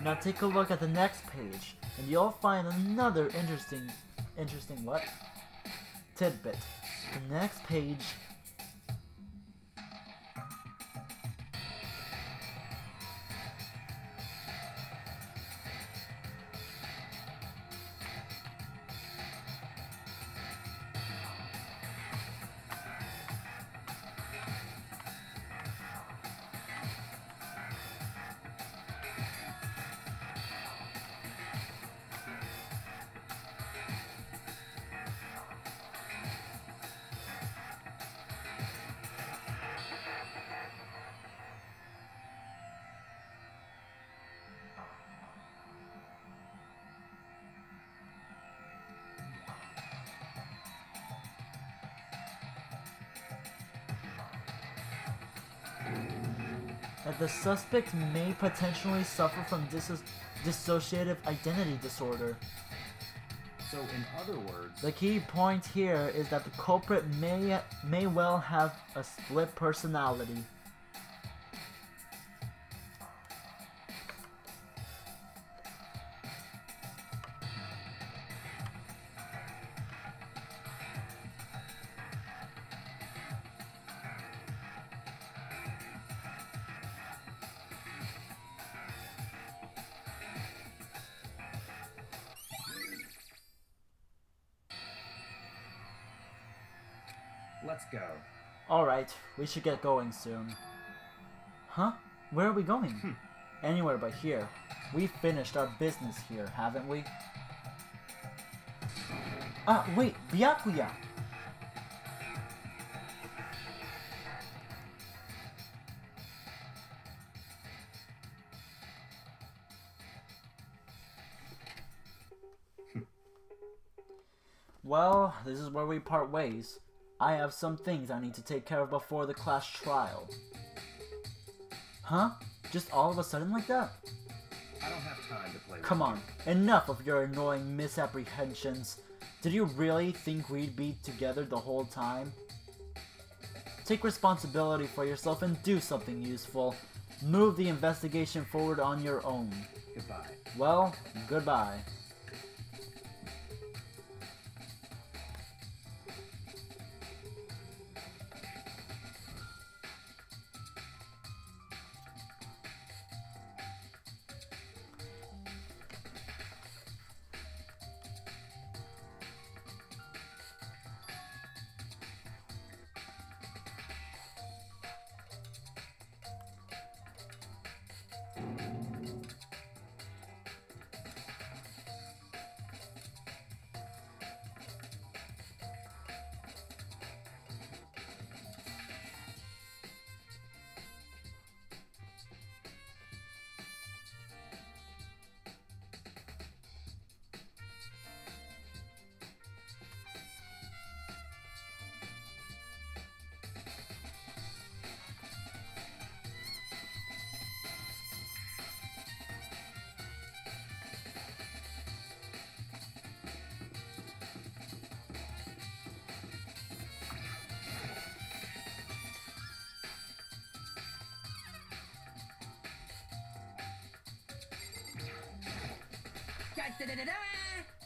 Now take a look at the next page, and you'll find another interesting what? Tidbit. The next page. That the suspect may potentially suffer from dissociative identity disorder. So, in other words... The key point here is that the culprit may well have a split personality. Let's go. Alright, we should get going soon. Huh? Where are we going? Anywhere but here. We finished our business here, haven't we? Ah, wait, Byakuya! Well, this is where we part ways. I have some things I need to take care of before the class trial. Huh? Just all of a sudden like that? I don't have time to play with Come on, enough of your annoying misapprehensions. Did you really think we'd be together the whole time? Take responsibility for yourself and do something useful. Move the investigation forward on your own. Goodbye. Well, goodbye.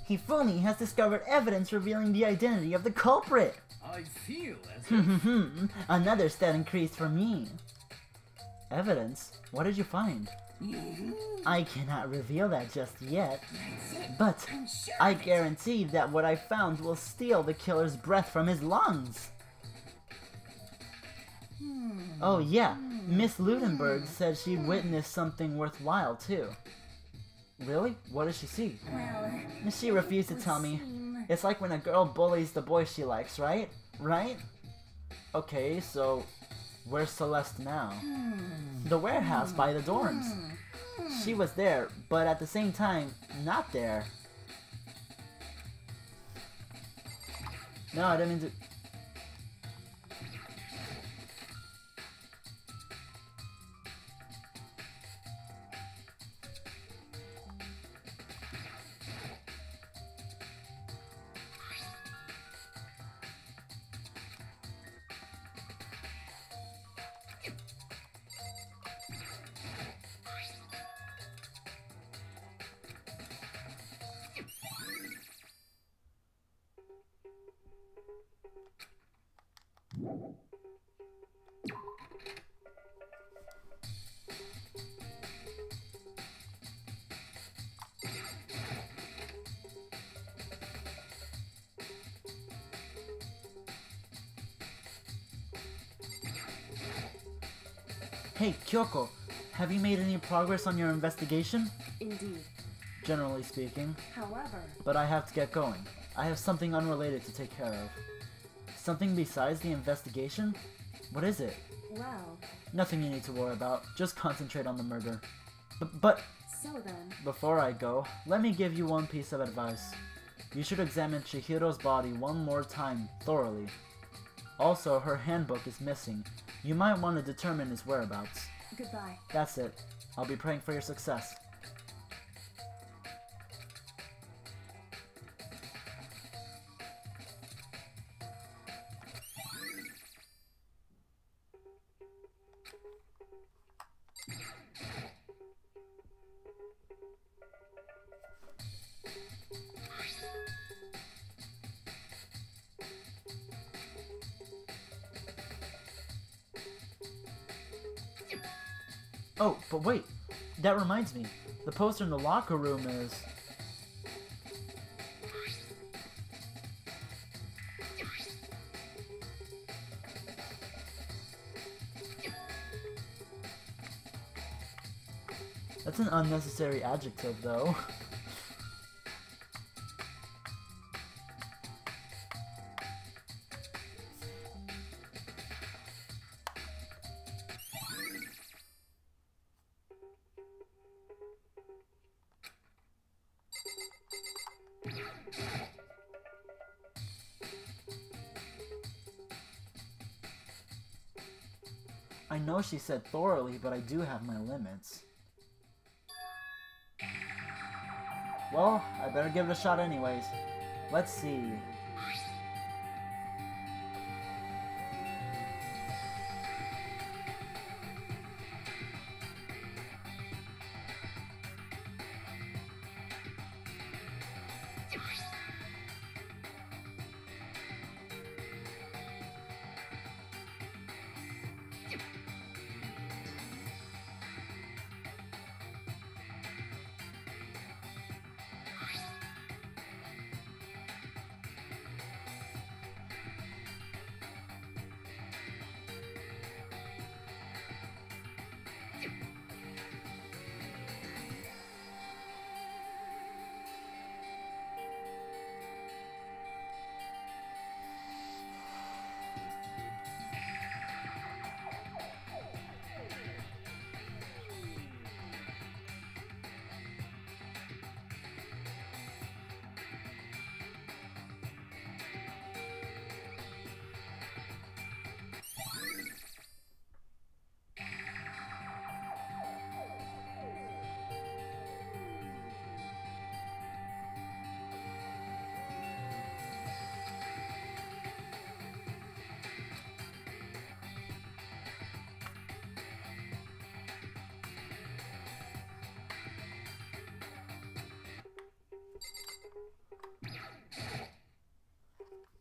Hifumi has discovered evidence revealing the identity of the culprit. I feel as if... Another stat increase for me. Evidence? What did you find? I cannot reveal that just yet, but I guarantee that what I found will steal the killer's breath from his lungs. Oh yeah, Miss Ludenberg said she witnessed something worthwhile too. Really? What did she see? Well, She refused to tell me. It's like when a girl bullies the boy she likes, right? Right? Okay, so where's Celeste now? The warehouse by the dorms. She was there, but at the same time, not there. No, I didn't mean to... Hey, Kyoko, have you made any progress on your investigation? Indeed. Generally speaking. However, But I have to get going. I have something unrelated to take care of. Something besides the investigation? What is it? well, Nothing you need to worry about. Just concentrate on the murder. But so then, before I go, let me give you one piece of advice. You should examine Chihiro's body one more time, thoroughly. Also, her handbook is missing. You might want to determine his whereabouts. goodbye. That's it. I'll be praying for your success. Oh, but wait. That reminds me. The poster in the locker room is... That's an unnecessary adjective, though. I know she said thoroughly, but I do have my limits. Well, I better give it a shot anyways. Let's see.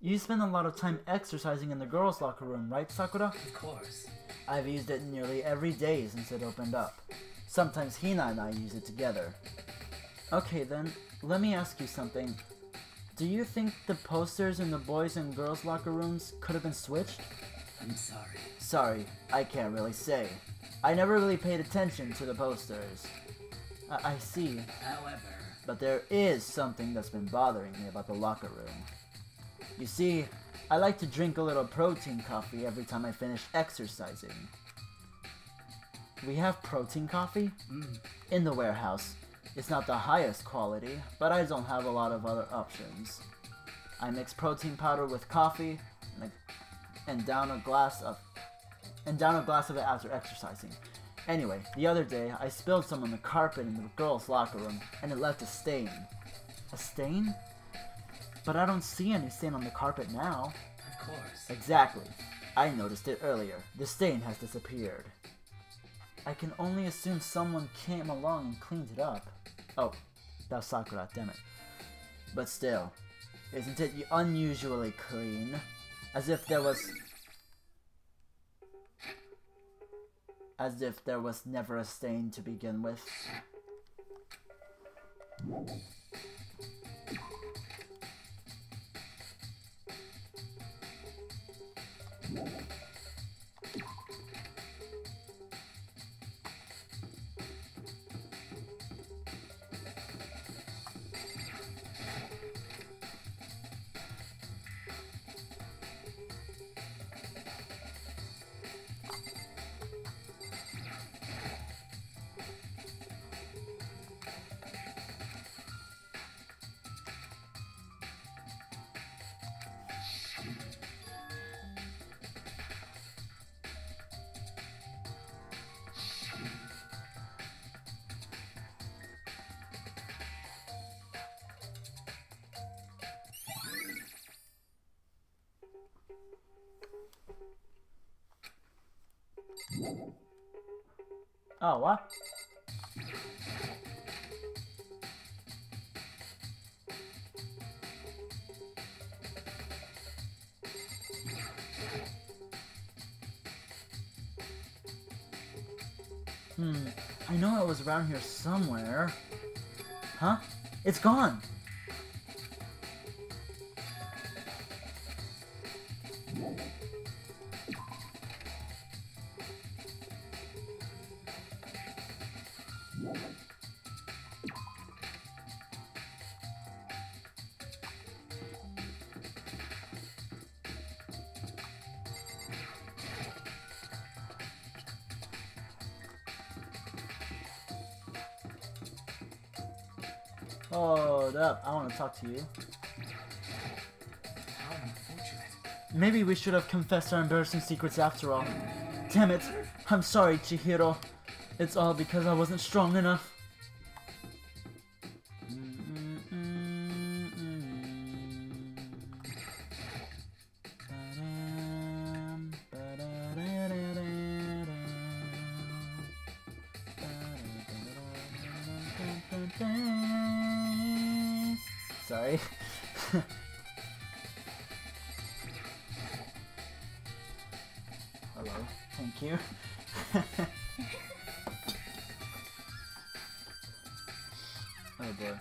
You spend a lot of time exercising in the girls' locker room, right, Sakura? Of course. I've used it nearly every day since it opened up. Sometimes Hina and I use it together. Okay then, let me ask you something. Do you think the posters in the boys' and girls' locker rooms could have been switched? I'm sorry. Sorry, I can't really say. I never really paid attention to the posters. I see. However... But there is something that's been bothering me about the locker room. You see, I like to drink a little protein coffee every time I finish exercising. We have protein coffee? In the warehouse. It's not the highest quality, but I don't have a lot of other options. I mix protein powder with coffee and down a glass of it after exercising. Anyway, the other day I spilled some on the carpet in the girls' locker room and it left a stain. A stain? But I don't see any stain on the carpet now. Of course. Exactly. I noticed it earlier. The stain has disappeared. I can only assume someone came along and cleaned it up. Oh, that's Sakura, damn it. But still, isn't it unusually clean? As if there was never a stain to begin with. Oh, what? I know it was around here somewhere. Huh? It's gone! Hold up, I want to talk to you. How unfortunate. Maybe we should have confessed our embarrassing secrets after all. Damn it, I'm sorry, Chihiro. It's all because I wasn't strong enough. Sorry. Hello. Thank you. Oh boy.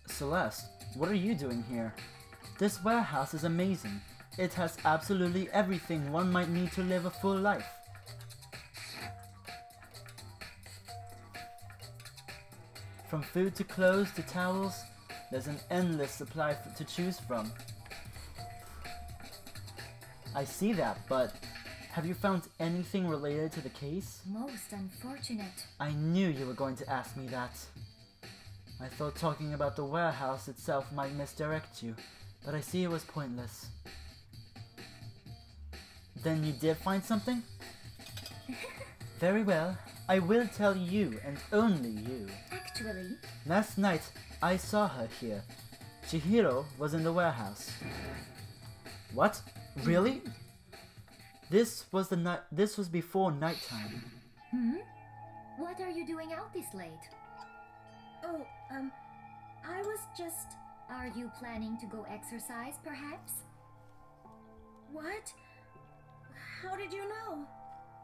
Celeste, what are you doing here? This warehouse is amazing. It has absolutely everything one might need to live a full life. From food to clothes to towels, there's an endless supply to choose from. I see that, but have you found anything related to the case? Most unfortunate. I knew you were going to ask me that. I thought talking about the warehouse itself might misdirect you, but I see it was pointless. Then you did find something? Very well. I will tell you, and only you. Actually, Last night, I saw her here. Chihiro was in the warehouse. What? Really? This was before nighttime. What are you doing out this late? Oh, I was just... Are you planning to go exercise, perhaps? What? How did you know?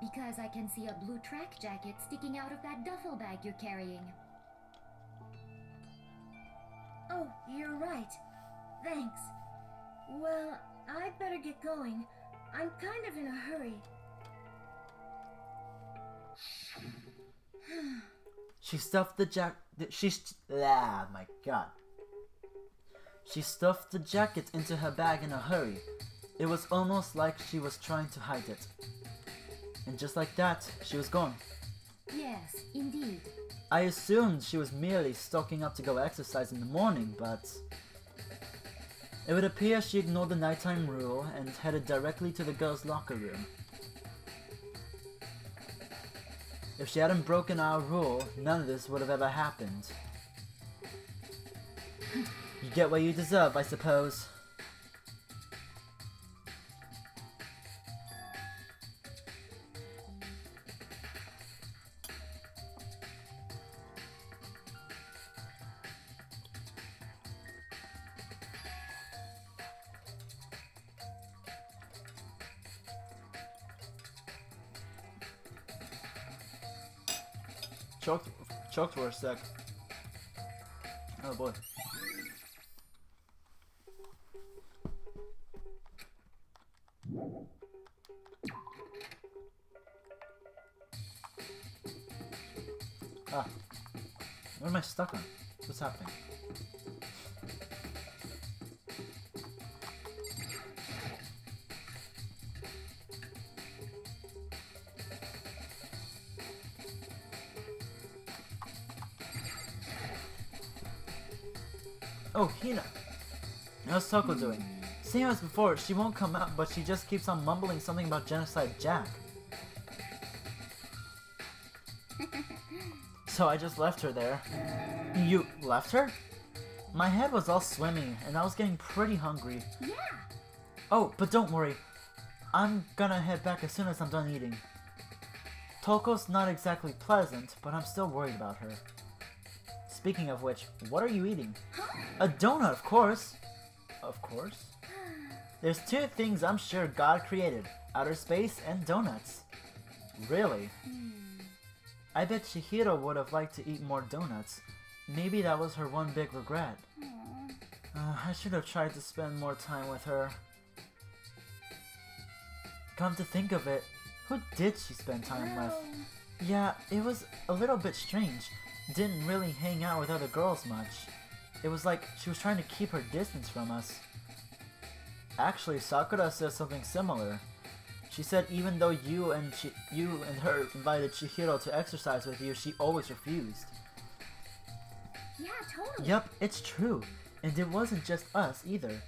Because I can see a blue track jacket sticking out of that duffel bag you're carrying. Oh, you're right. Thanks. Well, I'd better get going. I'm kind of in a hurry. She stuffed the my god. She stuffed the jacket into her bag in a hurry. It was almost like she was trying to hide it. And just like that, she was gone. Yes, indeed. I assumed she was merely stocking up to go exercise in the morning, but... It would appear she ignored the nighttime rule and headed directly to the girls' locker room. If she hadn't broken our rule, none of this would have ever happened. You get what you deserve, I suppose. Choked for a sec. Oh boy. Ah. What am I stuck on? What's happening? Oh, Hina! How's Toko doing? Same as before, she won't come out, but she just keeps on mumbling something about Genocide Jack. So I just left her there. You left her? My head was all swimming, and I was getting pretty hungry. Yeah! Oh, but don't worry. I'm gonna head back as soon as I'm done eating. Toko's not exactly pleasant, but I'm still worried about her. Speaking of which, what are you eating? A donut, of course! Of course? There's two things I'm sure God created. Outer space and donuts. Really? I bet Chihiro would have liked to eat more donuts. Maybe that was her one big regret. I should have tried to spend more time with her. Come to think of it, who did she spend time with? Yeah, it was a little bit strange. Didn't really hang out with other girls much. It was like she was trying to keep her distance from us. Actually, Sakura says something similar. She said even though you and her invited Chihiro to exercise with you, she always refused. Yeah, totally. Yep, it's true. And it wasn't just us either.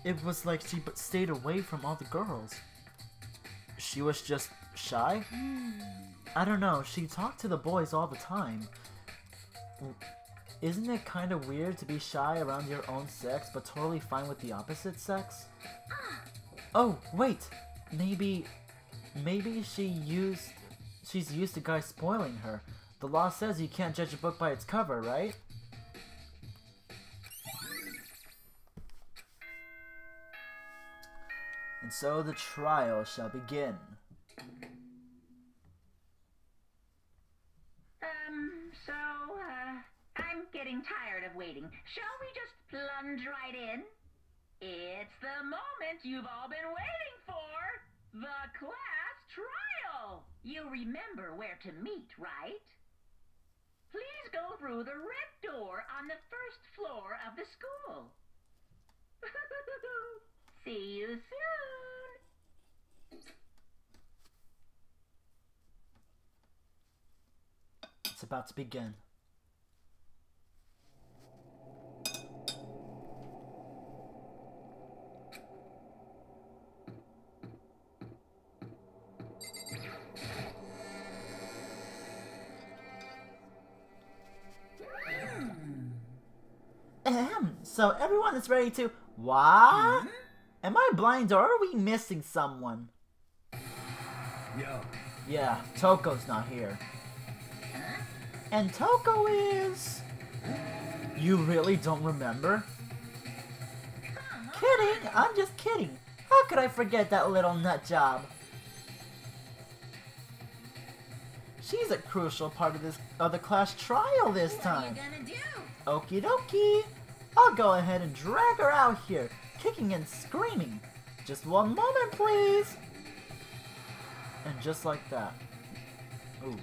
It was like she stayed away from all the girls. She was just shy? I don't know, she talked to the boys all the time. Isn't it kind of weird to be shy around your own sex but totally fine with the opposite sex? Oh, wait! Maybe she's used to guys spoiling her. The law says you can't judge a book by its cover, right? And so the trial shall begin. I'm getting tired of waiting. Shall we just plunge right in? It's the moment you've all been waiting for! The class trial! You remember where to meet, right? Please go through the red door on the first floor of the school. See you soon! It's about to begin. So everyone is ready to... What? Am I blind or are we missing someone? Yo. Yeah, Toko's not here. And Toko is... You really don't remember? Kidding! I'm just kidding! How could I forget that little nut job? She's a crucial part of the class trial this time. What are you gonna do? Okie dokie! I'll go ahead and drag her out here, kicking and screaming. Just one moment, please! And just like that. Ooh.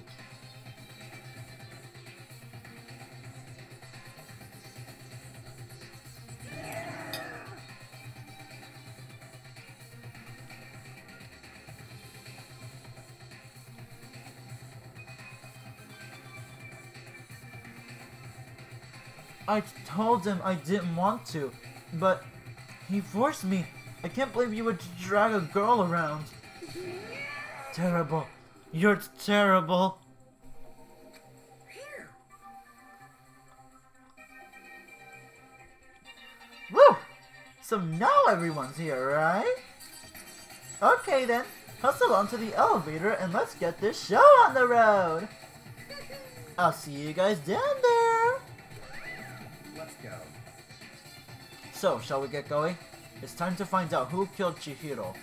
I told him I didn't want to, but he forced me. I can't believe you would drag a girl around. Terrible. You're terrible. Woo! So now everyone's here, right? Okay then, hustle onto the elevator and let's get this show on the road. I'll see you guys down there. Let's go. So, shall we get going? It's time to find out who killed Chihiro.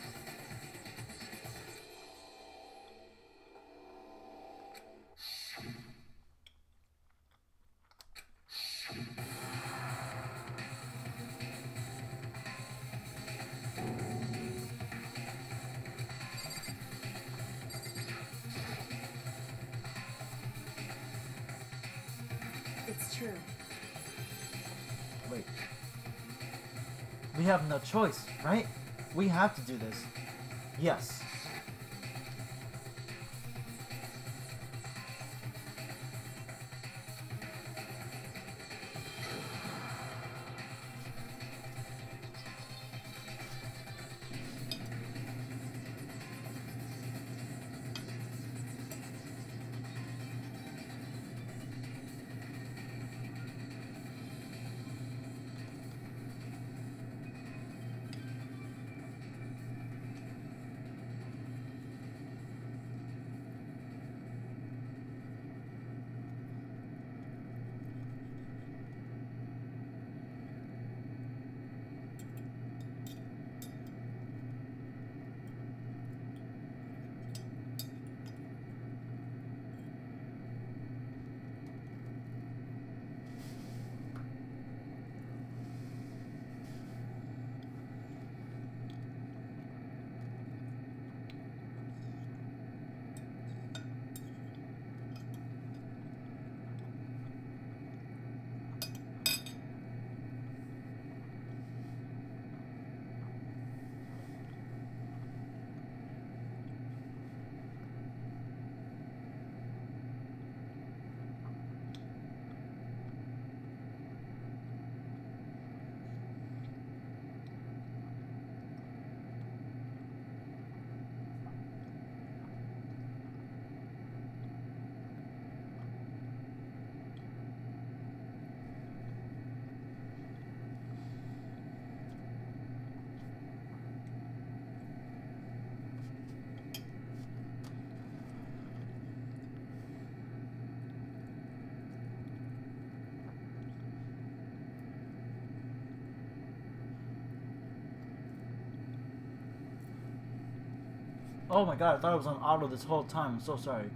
It's true. Wait. We have no choice, right? We have to do this. Yes. Oh my god, I thought it was on auto this whole time. I'm so sorry.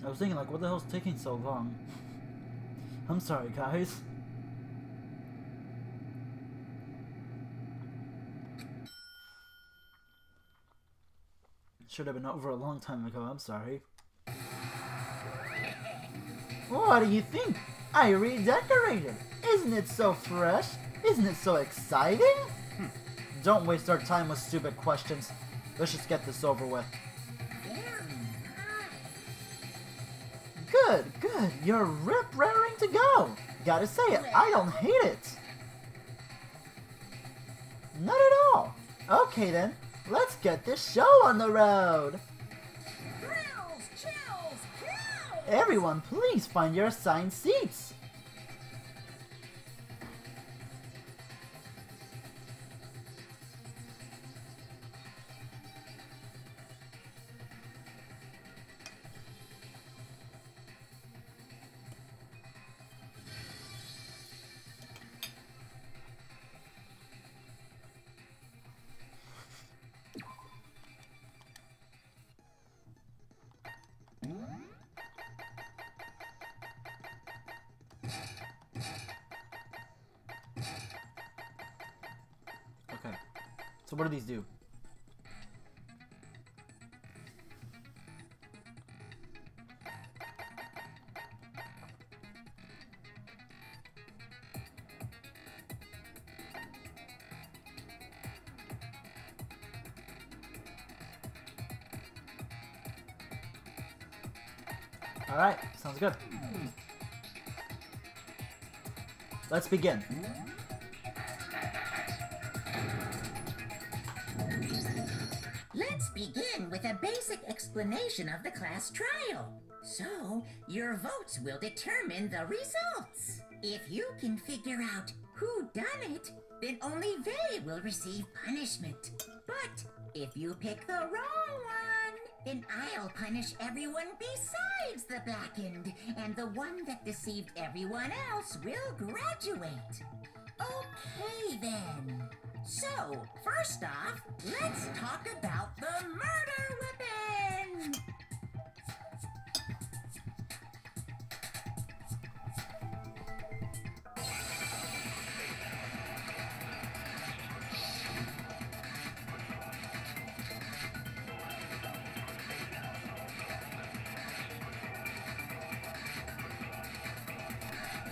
I was thinking, like, what the hell's taking so long? I'm sorry, guys. Should have been over a long time ago. I'm sorry. What do you think? I redecorated. Isn't it so fresh? Isn't it so exciting? Don't waste our time with stupid questions. Let's just get this over with. Good, good. You're rip-raring to go. Gotta say it, I don't hate it. Not at all. Okay then, let's get this show on the road. Thrills, chills, thrills! Everyone, please find your assigned seats. So what do these do? Alright, sounds good. Let's begin. Let's begin with a basic explanation of the class trial. So, your votes will determine the results. If you can figure out who done it, then only they will receive punishment. But if you pick the wrong one, then I'll punish everyone besides the blackened, and the one that deceived everyone else will graduate. Okay then. So, first off, let's talk about the murder weapon!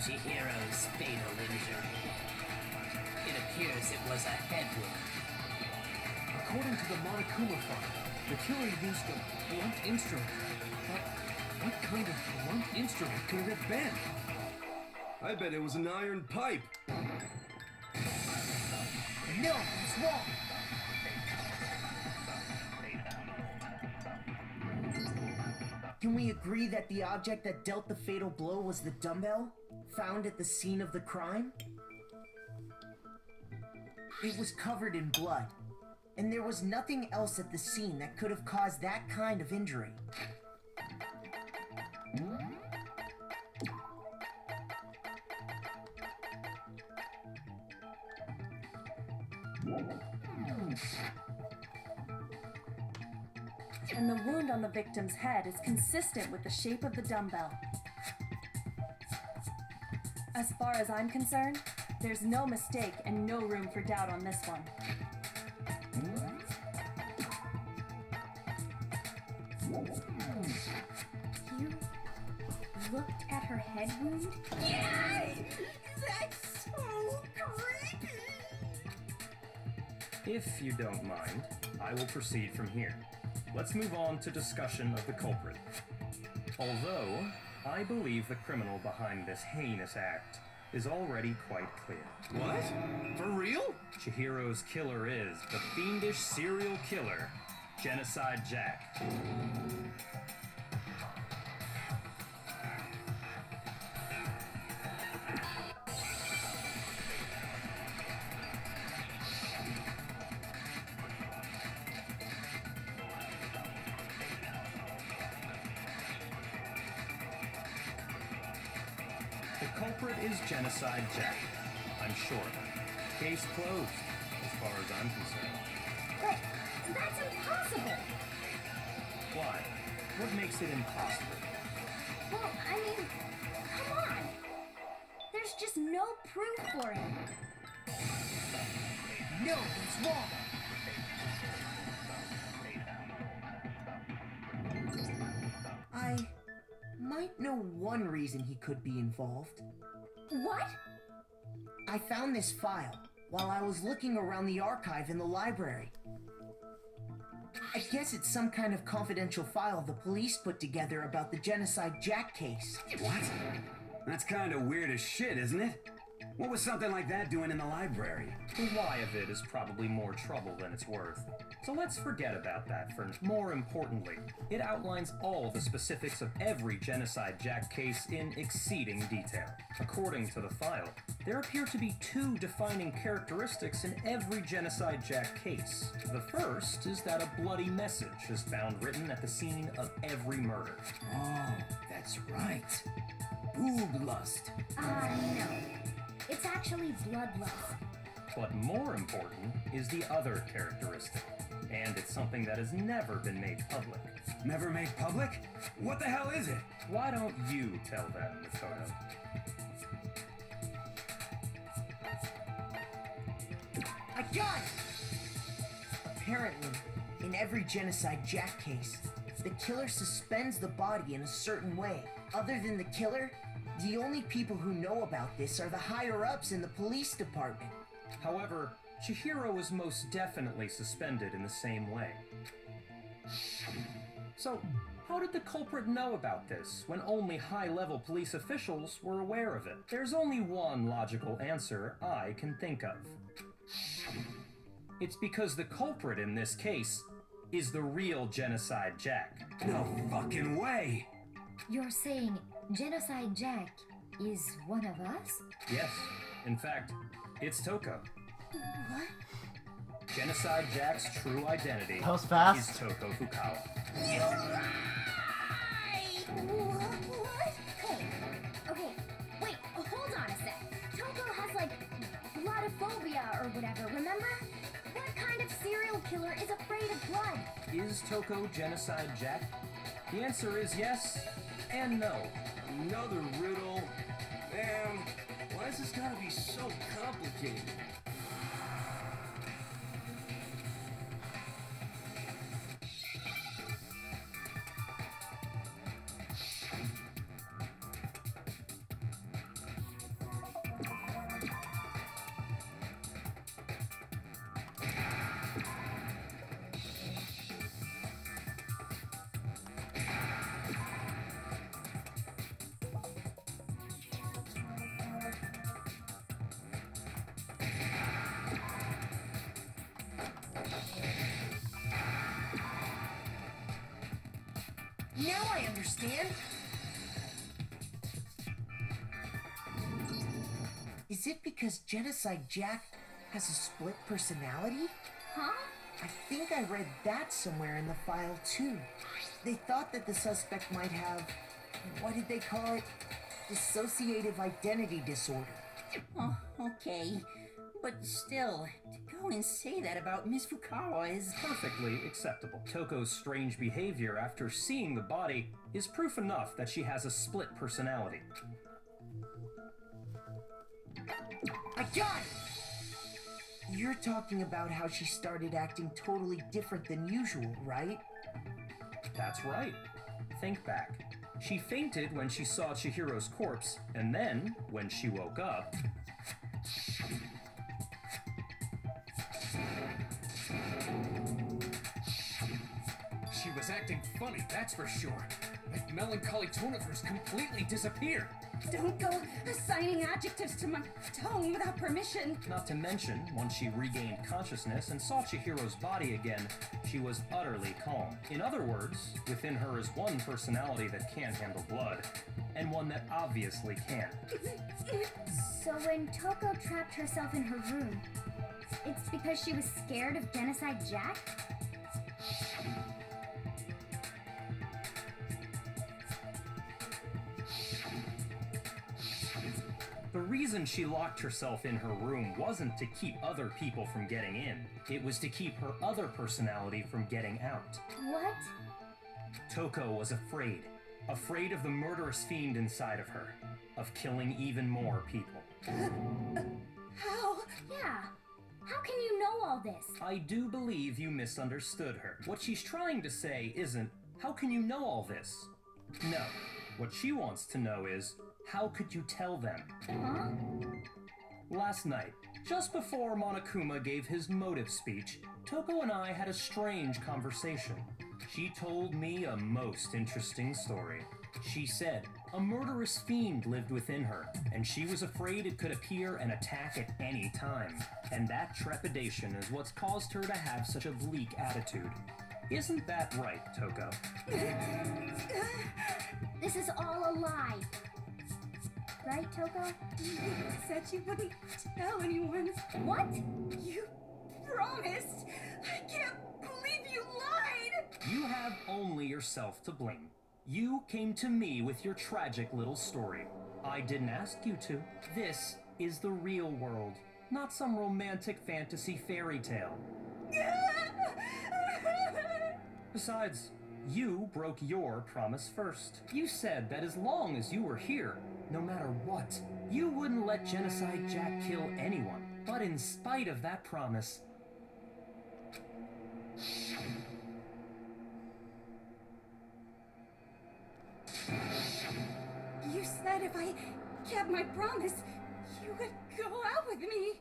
Chihiro's fatal injury. It appears it was a head wound. According to the Monokuma file, the killer used a blunt instrument. But what kind of blunt instrument could it have been? I bet it was an iron pipe. No, it's wrong. Can we agree that the object that dealt the fatal blow was the dumbbell found at the scene of the crime? It was covered in blood, and there was nothing else at the scene that could have caused that kind of injury. And the wound on the victim's head is consistent with the shape of the dumbbell. As far as I'm concerned, there's no mistake and no room for doubt on this one. You looked at her head wound? Yay! That's so creepy! If you don't mind, I will proceed from here. Let's move on to discussion of the culprit. Although, I believe the criminal behind this heinous act is already quite clear. What? For real? Chihiro's killer is the fiendish serial killer, Genocide Jack. The culprit is Genocide Jack, I'm sure. Case closed, as far as I'm concerned. But that's impossible! Why? What makes it impossible? Well, I mean, come on! There's just no proof for it. No, it's wrong. I might know one reason he could be involved. What? I found this file while I was looking around the archive in the library. I guess it's some kind of confidential file the police put together about the Genocide Jack case. What? That's kind of weird as shit, isn't it? What was something like that doing in the library? The why of it is probably more trouble than it's worth. So let's forget about that for more importantly, it outlines all the specifics of every Genocide Jack case in exceeding detail. According to the file, there appear to be two defining characteristics in every Genocide Jack case. The first is that a bloody message is found written at the scene of every murder. Oh, that's right. Boob lust. No. It's actually bloodlust. But more important is the other characteristic, and it's something that has never been made public. Never made public? What the hell is it? Why don't you tell them, Makoto? I got it! Apparently, in every Genocide Jack case, the killer suspends the body in a certain way. Other than the killer, the only people who know about this are the higher-ups in the police department. However, Chihiro was most definitely suspended in the same way. So, how did the culprit know about this when only high-level police officials were aware of it? There's only one logical answer I can think of. It's because the culprit in this case is the real Genocide Jack. No fucking way! You're saying Genocide Jack is one of us? Yes, in fact, it's Toko. What? Genocide Jack's true identity That was fast. is Toko Fukawa. You lie! What? Hey, okay, wait, hold on a sec. Toko has like bloodophobia or whatever, remember? What kind of serial killer is afraid of blood? Is Toko Genocide Jack? The answer is yes and no. Another riddle. Man, why is this gotta be so complicated? Now I understand. Is it because Genocide Jack has a split personality? Huh? I think I read that somewhere in the file too. They thought that the suspect might have, what did they call it? Dissociative identity disorder. Oh, okay. But still, to go and say that about Miss Fukawa is... Perfectly acceptable. Toko's strange behavior after seeing the body is proof enough that she has a split personality. I got it! You're talking about how she started acting totally different than usual, right? That's right. Think back. She fainted when she saw Chihiro's corpse, and then, when she woke up... She was acting funny, that's for sure. That melancholy tone of hers completely disappeared. Don't go assigning adjectives to my tone without permission. Not to mention, once she regained consciousness and saw Chihiro's body again, she was utterly calm. In other words, within her is one personality that can't handle blood, and one that obviously can. So when Toko trapped herself in her room, it's because she was scared of Genocide Jack? The reason she locked herself in her room wasn't to keep other people from getting in. It was to keep her other personality from getting out. What? Toko was afraid. Afraid of the murderous fiend inside of her. Of killing even more people. How? Yeah. How can you know all this? I do believe you misunderstood her. What she's trying to say isn't, how can you know all this? No. What she wants to know is, how could you tell them? Huh? Last night, just before Monokuma gave his motive speech, Toko and I had a strange conversation. She told me a most interesting story. She said a murderous fiend lived within her, and she was afraid it could appear and attack at any time. And that trepidation is what's caused her to have such a bleak attitude. Isn't that right, Toko? This is all a lie. Right, Toko? You said you wouldn't tell anyone. What? You promised. I can't believe you lied. You have only yourself to blame. You came to me with your tragic little story. I didn't ask you to. This is the real world, not some romantic fantasy fairy tale. Besides, you broke your promise first. You said that as long as you were here, no matter what, you wouldn't let Genocide Jack kill anyone. But in spite of that promise, You said if I kept my promise, you would go out with me.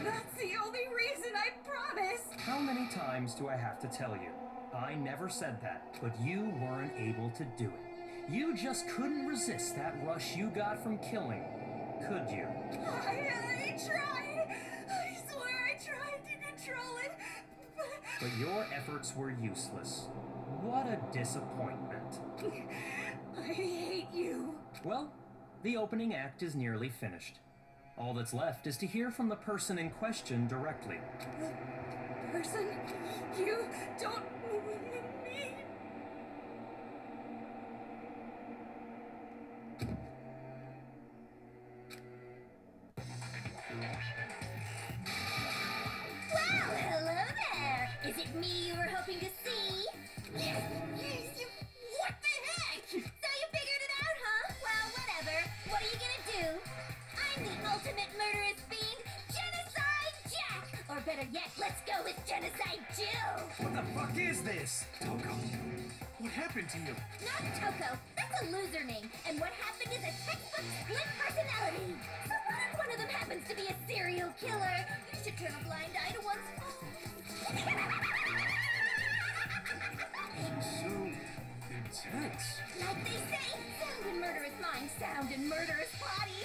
That's the only reason I promised. How many times do I have to tell you? I never said that, but you weren't able to do it. You just couldn't resist that rush you got from killing, could you? I tried. I swear I tried to control it. But your efforts were useless. What a disappointment. I hate you. Well, the opening act is nearly finished. All that's left is to hear from the person in question directly. The person you don't mean. Well, hello there. Is it me you were hoping to see? What the heck? So you figured it out, huh? Well, whatever. What are you gonna do? I'm the ultimate murderous fiend, Genocide Jack! Or better yet, let's go with Genocide Jill! What the fuck is this? Toko, what happened to you? Not Toko. That's a loser name. And what happened is a textbook split personality. So what if one of them happens to be a serial killer? You should turn a blind eye to one's So intense. Like they say, sound in murderous mind, sound in murderous body.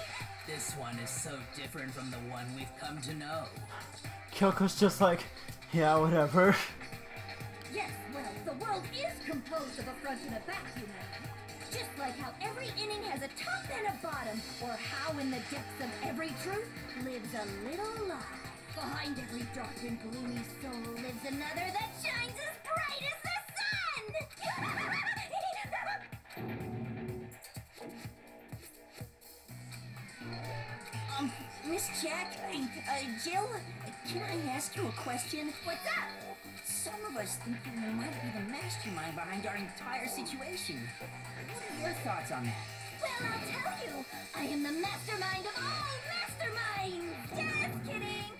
This one is so different from the one we've come to know. Kyoko's just like, yeah, whatever. Yes, well, the world is composed of a front and a back, you know. Just like how every inning has a top and a bottom, or how in the depths of every truth lives a little lie. Behind every dark and gloomy soul lives another that shines as bright as the sun! Miss Jack, Jill, can I ask you a question? What's up? Some of us think you might be the mastermind behind our entire situation. What are your thoughts on that? Well, I'll tell you, I am the mastermind of all masterminds! Just kidding!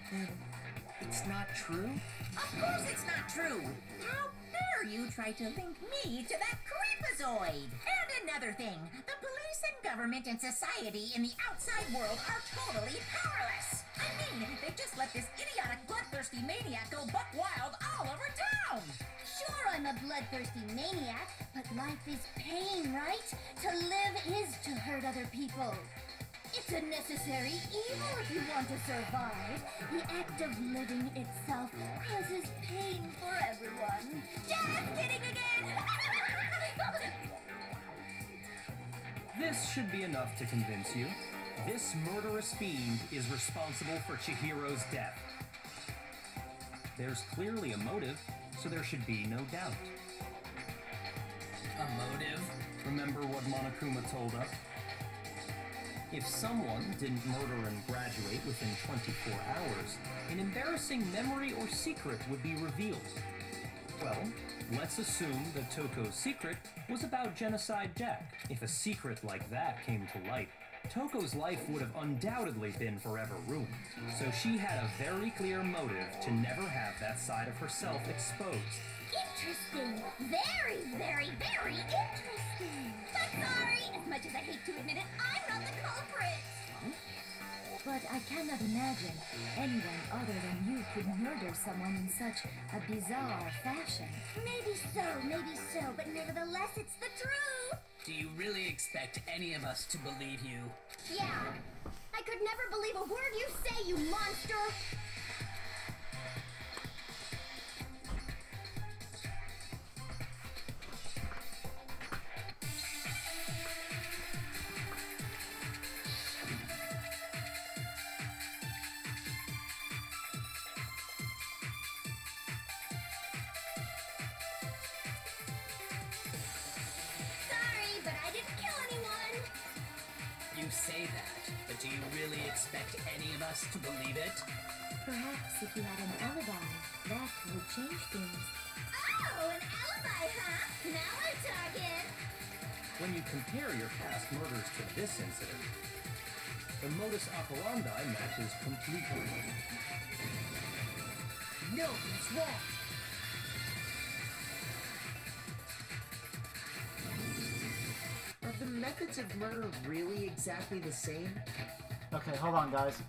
It's not true? Of course it's not true! How dare you try to link me to that creepazoid? And another thing, the police and government and society in the outside world are totally powerless! I mean, they just let this idiotic bloodthirsty maniac go buck wild all over town! Sure, I'm a bloodthirsty maniac, but life is pain, right? To live is to hurt other people. It's a necessary evil if you want to survive. The act of living itself causes pain for everyone. Just kidding again! This should be enough to convince you. This murderous fiend is responsible for Chihiro's death. There's clearly a motive, so there should be no doubt. A motive? Remember what Monokuma told us? If someone didn't murder and graduate within 24 hours, an embarrassing memory or secret would be revealed. Well, let's assume that Toko's secret was about Genocide Jack. If a secret like that came to light, Toko's life would have undoubtedly been forever ruined. So she had a very clear motive to never have that side of herself exposed. Interesting. Very, very, very interesting. But sorry, as much as I hate to admit it, I'm not the culprit. But I cannot imagine anyone other than you could murder someone in such a bizarre fashion. Maybe so, but nevertheless, it's the truth. Do you really expect any of us to believe you? Yeah. I could never believe a word you say, you monster. You say that, but do you really expect any of us to believe it? Perhaps if you had an alibi, that would change things. Oh, an alibi, huh? Now we're talking. When you compare your past murders to this incident, the modus operandi matches completely. No, it's wrong. methods of murder really exactly the same? Okay, hold on, guys.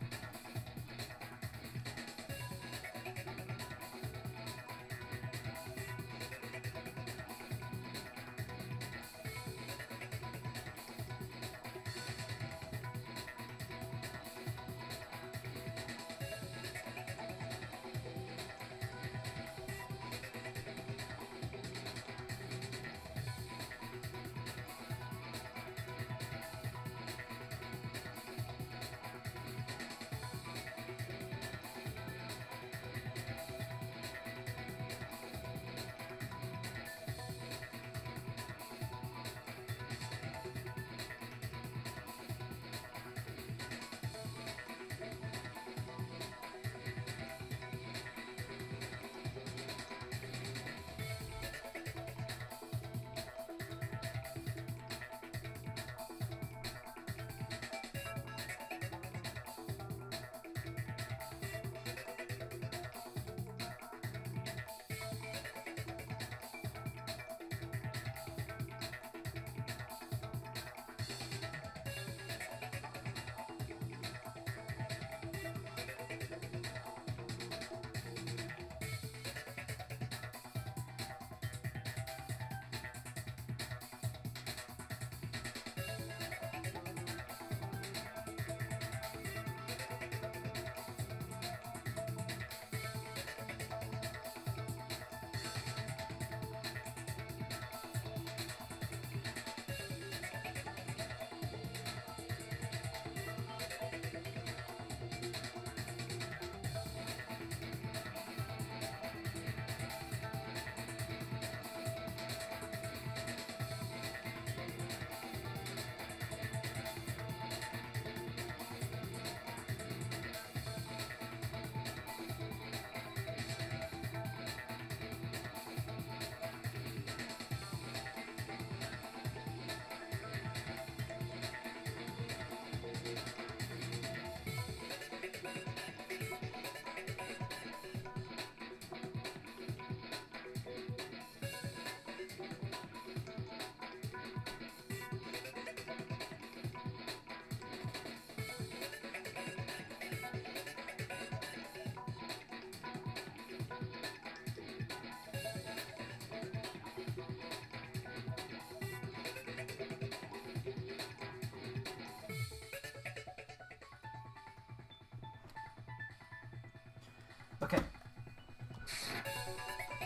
Okay.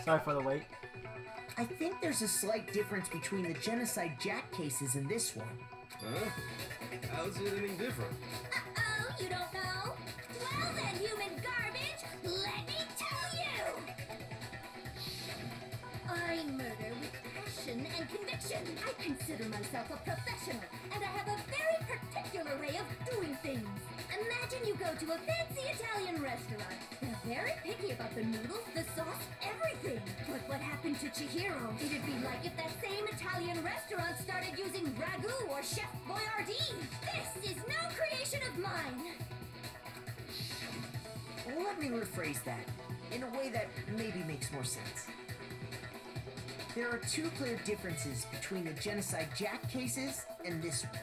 Sorry for the wait. I think there's a slight difference between the Genocide Jack cases and this one. Huh? How's it any different? Uh-oh, you don't know? Well then, human garbage, let me tell you! I murder with passion and conviction. I consider myself a professional, and I have a very particular way of doing things. Imagine you go to a fancy Italian restaurant. They're very picky about the noodles, the sauce, everything. But what happened to Chihiro? It'd be like if that same Italian restaurant started using ragu or Chef Boyardee. This is no creation of mine. Let me rephrase that in a way that maybe makes more sense. There are two clear differences between the Genocide Jack cases and this one.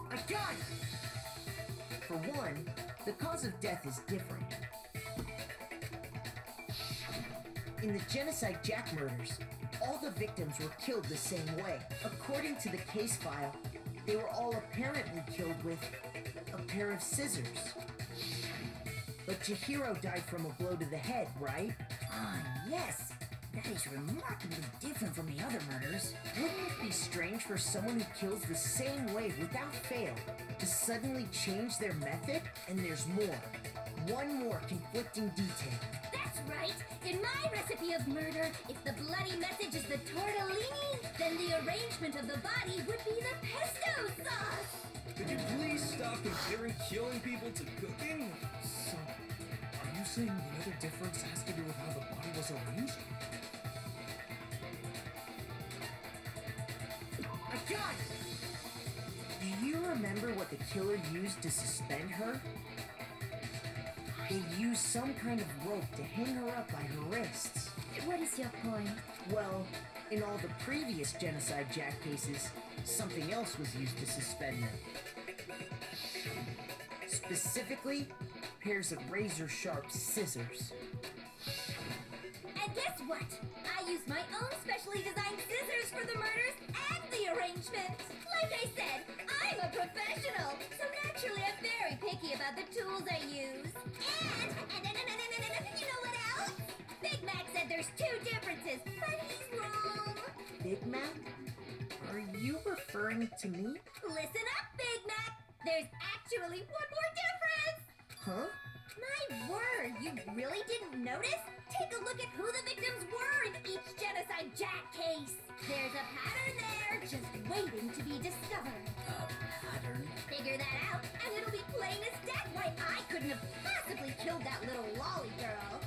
I got it! For one, the cause of death is different. In the Genocide Jack murders, all the victims were killed the same way. According to the case file, they were all apparently killed with a pair of scissors. But Chihiro died from a blow to the head, right? Ah, yes. That is remarkably different from the other murders. Wouldn't it be strange for someone who kills the same way without fail to suddenly change their method? And there's more. One more conflicting detail. That's right. In my recipe of murder, if the bloody message is the tortellini, then the arrangement of the body would be the pesto sauce. Could you please stop comparing killing people to cooking? So, are you saying the other difference has to do with how the body was arranged? I got it! Do you remember what the killer used to suspend her? They used some kind of rope to hang her up by her wrists. What is your point? Well, in all the previous Genocide Jack cases, something else was used to suspend them. Specifically, pairs of razor-sharp scissors. And guess what? I used my own specially designed scissors for the murders and the arrangement. Like I said, I'm a professional, so naturally I'm very picky about the tools I use. And you know what else? Big Mac said there's 2 differences, but he's wrong. Big Mac? Are you referring to me? Listen up, Big Mac. There's actually one more difference. Huh? My word, you really didn't notice? Take a look at who the victims were in each Genocide Jack case. There's a pattern there, just waiting to be discovered. A pattern? Figure that out, and it'll be plain as death why I couldn't have possibly killed that little lolly girl.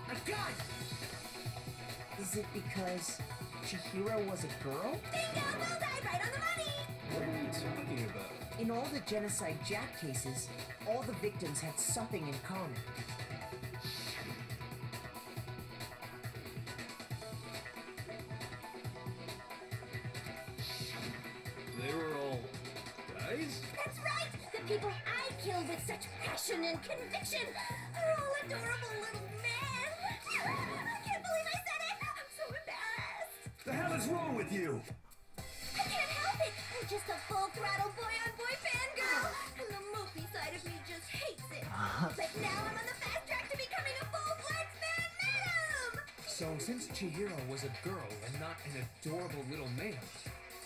I got it! Is it because Chihiro was a girl? Bingo! Bullseye! Right on the money! What are you talking about? In all the Genocide Jack cases, all the victims had something in common. They were all guys? That's right! The people I killed with such passion and conviction are all adorable little men! I can't believe I said it! I'm so embarrassed! The hell is wrong with you? I can't help it! I'm just a full-throttle boy-on-boy fangirl! And the movie side of me just hates it! But now I'm on the fast track to becoming a full-fledged man madam! So since Chihiro was a girl and not an adorable little man,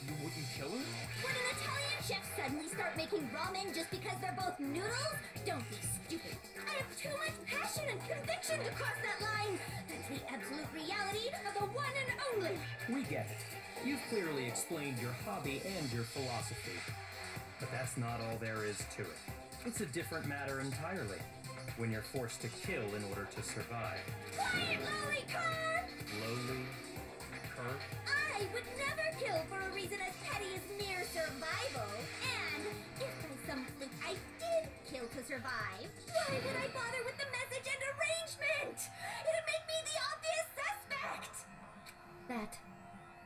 you wouldn't kill her? Would an Italian chef suddenly start making ramen just because they're both noodles? Don't be stupid. I have too much passion and conviction to cross that line. That's the absolute reality of the one and only. We get it. You've clearly explained your hobby and your philosophy. But that's not all there is to it. It's a different matter entirely. When you're forced to kill in order to survive. Quiet, lolly car! Lowly? Cur? I would never kill for a reason as petty as mere survival. And if by some fluke I did kill to survive, why would I bother with the message and arrangement? It'd make me the obvious suspect. That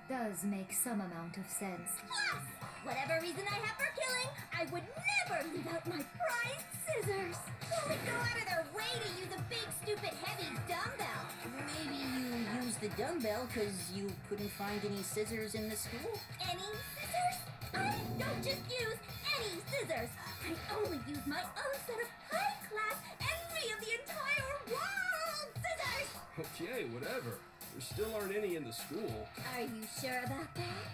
does make some amount of sense. Plus, whatever reason I have for killing, I would never leave out my prized scissors. Who would go out of their way to use a big, stupid, heavy dumbbell? Maybe you used the dumbbell because you couldn't find any scissors in the school? Any scissors? I don't just use any scissors. I only use my own set of high-class, envy of the entire world scissors. Okay, whatever. There still aren't any in the school. Are you sure about that?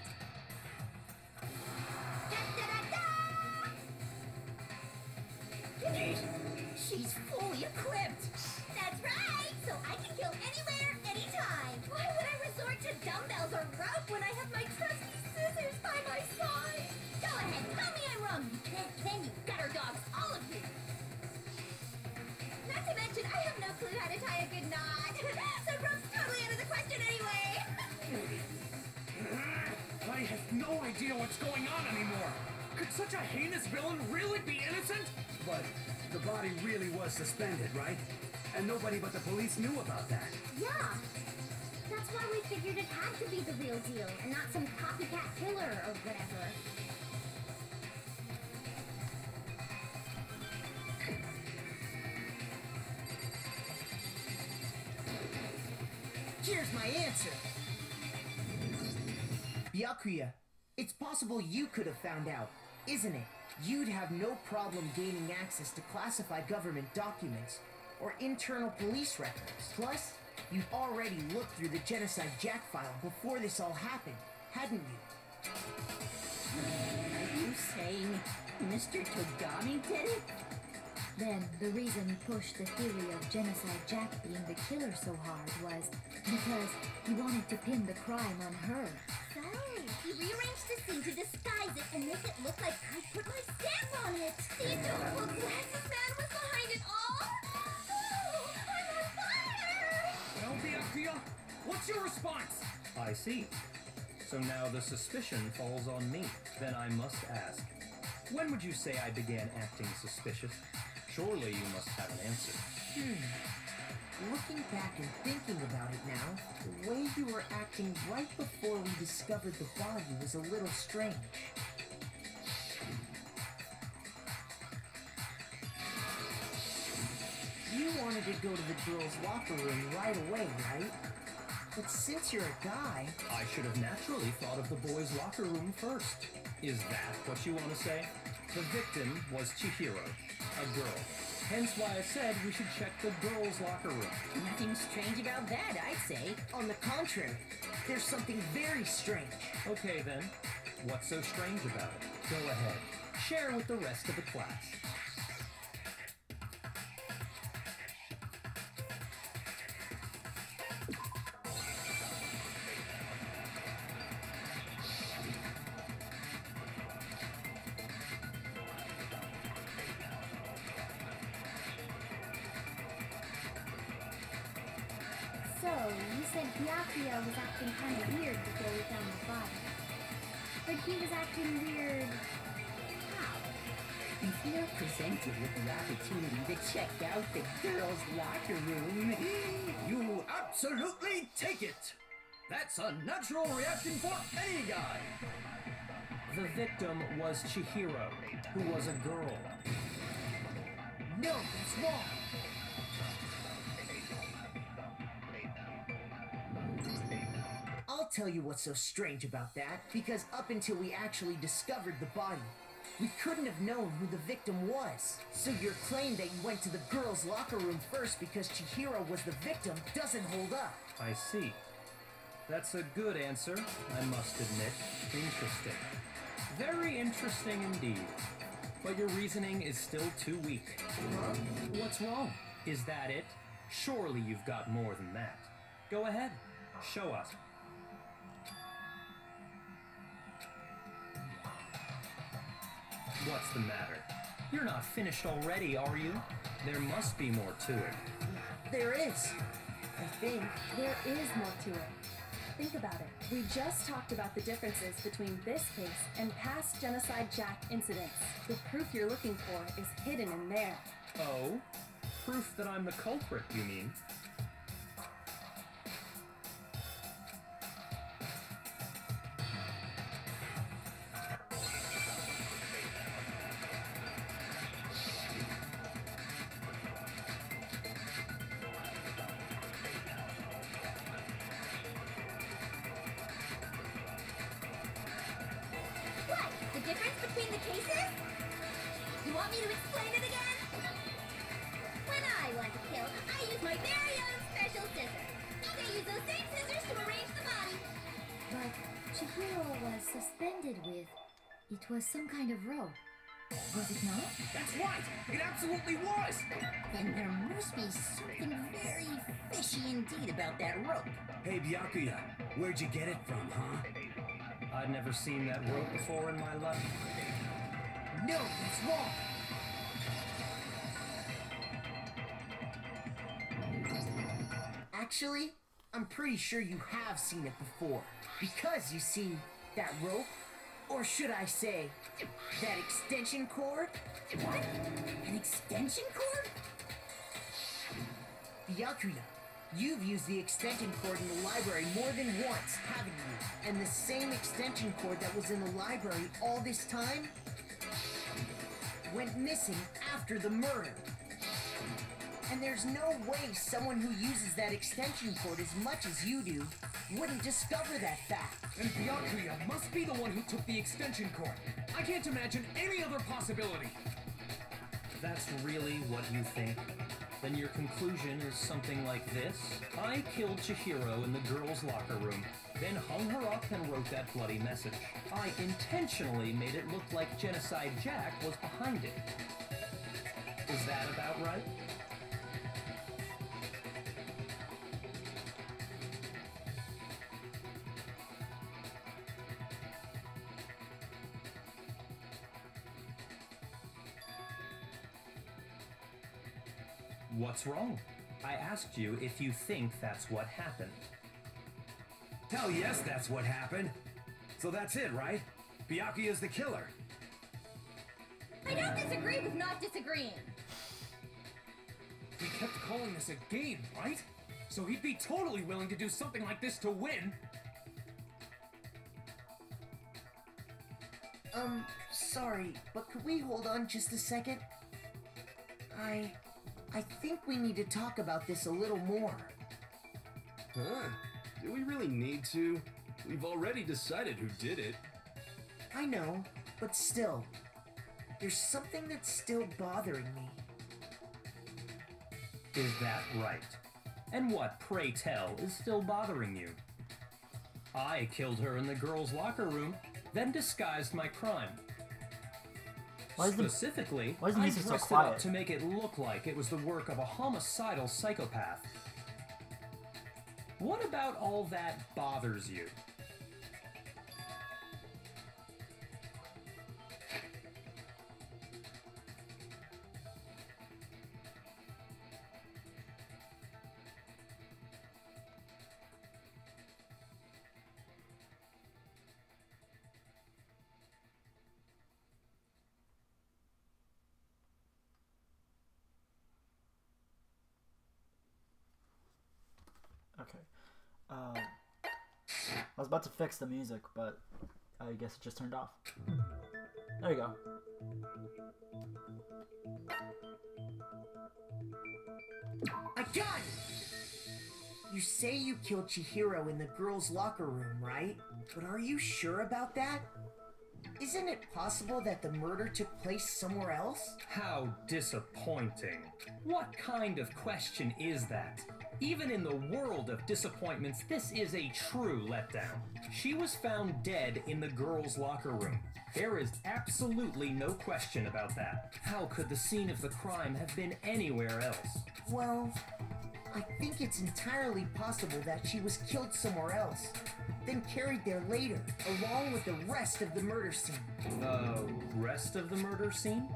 She's fully equipped. That's right! So I can kill anywhere, anytime! Why would I resort to dumbbells or rope when I have my trusty scissors by my side? Go ahead, tell me I'm wrong, you can you gutter dogs, all of you! Not to mention, I have no clue how to tie a good knot. So rope's totally out of the question anyway! I have no idea what's going on anymore. Could such a heinous villain really be innocent? But the body really was suspended, right? And nobody but the police knew about that. Yeah! That's why we figured it had to be the real deal, and not some copycat killer or whatever. Here's my answer. Byakuya, it's possible you could have found out, isn't it? You'd have no problem gaining access to classified government documents or internal police records. Plus, you'd already looked through the Genocide Jack file before this all happened, hadn't you? Are you saying Mr. Togami did it? Then the reason he pushed the theory of Genocide Jack being the killer so hard was because he wanted to pin the crime on her. So, he rearranged the scene to disguise it and make it look like I put my stamp on it. The adorable glasses man was behind it all. Oh, I'm on fire! Well, Byakuya, what's your response? I see. So now the suspicion falls on me. Then I must ask, when would you say I began acting suspicious? Surely you must have an answer. Looking back and thinking about it now, the way you were acting right before we discovered the body was a little strange. You wanted to go to the girls' locker room right away, right? But since you're a guy... I should have naturally thought of the boys' locker room first. Is that what you want to say? The victim was Chihiro, a girl. Hence why I said we should check the girls' locker room. Nothing strange about that, I'd say. On the contrary, there's something very strange. Okay then, what's so strange about it? Go ahead, share with the rest of the class. So, you said Byakuya was acting kind of weird before we found the body. But he was acting weird... how? If you're presented with the opportunity to check out the girls' locker room, You absolutely take it! That's a natural reaction for any guy! The victim was Chihiro, who was a girl. No, that's wrong! I'll tell you what's so strange about that, because up until we actually discovered the body, we couldn't have known who the victim was. So your claim that you went to the girls' locker room first because Chihiro was the victim doesn't hold up. I see. That's a good answer, I must admit. Interesting. Very interesting indeed. But your reasoning is still too weak. Huh? What's wrong? Is that it? Surely you've got more than that. Go ahead. Show us. What's the matter? You're not finished already, are you? There must be more to it. There is. I think. There is more to it. Think about it. We just talked about the differences between this case and past Genocide Jack incidents. The proof you're looking for is hidden in there. Oh? Proof that I'm the culprit, you mean? What? The difference between the cases? You want me to explain it again? When I want to kill, I use my very own special scissors. And I use those same scissors to arrange the body. But Chihiro was suspended with... it was some kind of rope. Was it not? That's right! It absolutely was! then there must be something very fishy indeed about that rope. Hey, Byakuya, where'd you get it from, huh? I'd never seen that rope before in my life. No, that's wrong. Actually, I'm pretty sure you have seen it before. Because you see, that rope, or should I say, that extension cord? What? An extension cord? Byakuya, you've used the extension cord in the library more than once, haven't you? And the same extension cord that was in the library all this time went missing after the murder. And there's no way someone who uses that extension cord as much as you do wouldn't discover that fact. And Byakuya must be the one who took the extension cord. I can't imagine any other possibility. That's really what you think? Then your conclusion is something like this? I killed Chihiro in the girls' locker room, then hung her up and wrote that bloody message. I intentionally made it look like Genocide Jack was behind it. Is that about right? What's wrong? I asked you if you think that's what happened. Hell yes, that's what happened. So that's it, right? Byakuya is the killer. I don't disagree with not disagreeing. He kept calling this a game, right? So he'd be totally willing to do something like this to win. Sorry, but could we hold on just a second? I think we need to talk about this a little more. Huh? Do we really need to? We've already decided who did it. I know, but still, there's something that's still bothering me. Is that right? And what, pray tell, is still bothering you? I killed her in the girls' locker room, then disguised my crime. Specifically, I dressed it up to make it look like it was the work of a homicidal psychopath. What about all that bothers you? Okay. I was about to fix the music, but I guess it just turned off. There you go. I got it! You say you killed Chihiro in the girls' locker room, right? But are you sure about that? Isn't it possible that the murder took place somewhere else? How disappointing. What kind of question is that? Even in the world of disappointments, this is a true letdown. She was found dead in the girls' locker room. There is absolutely no question about that. How could the scene of the crime have been anywhere else? Well, I think it's entirely possible that she was killed somewhere else, then carried there later, along with the rest of the murder scene. Rest of the murder scene?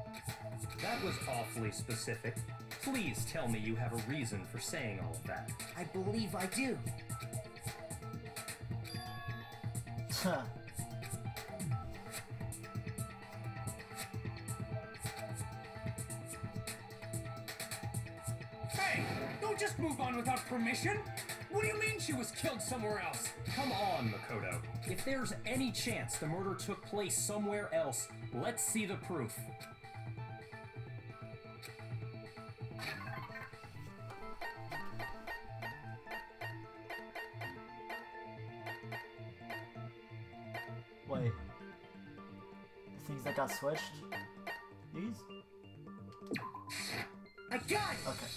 That was awfully specific. Please tell me you have a reason for saying all of that. I believe I do. Hey! Don't just move on without permission! What do you mean she was killed somewhere else? Come on, Makoto. If there's any chance the murder took place somewhere else, let's see the proof. Wait. The things that got switched? These? I got it! Okay.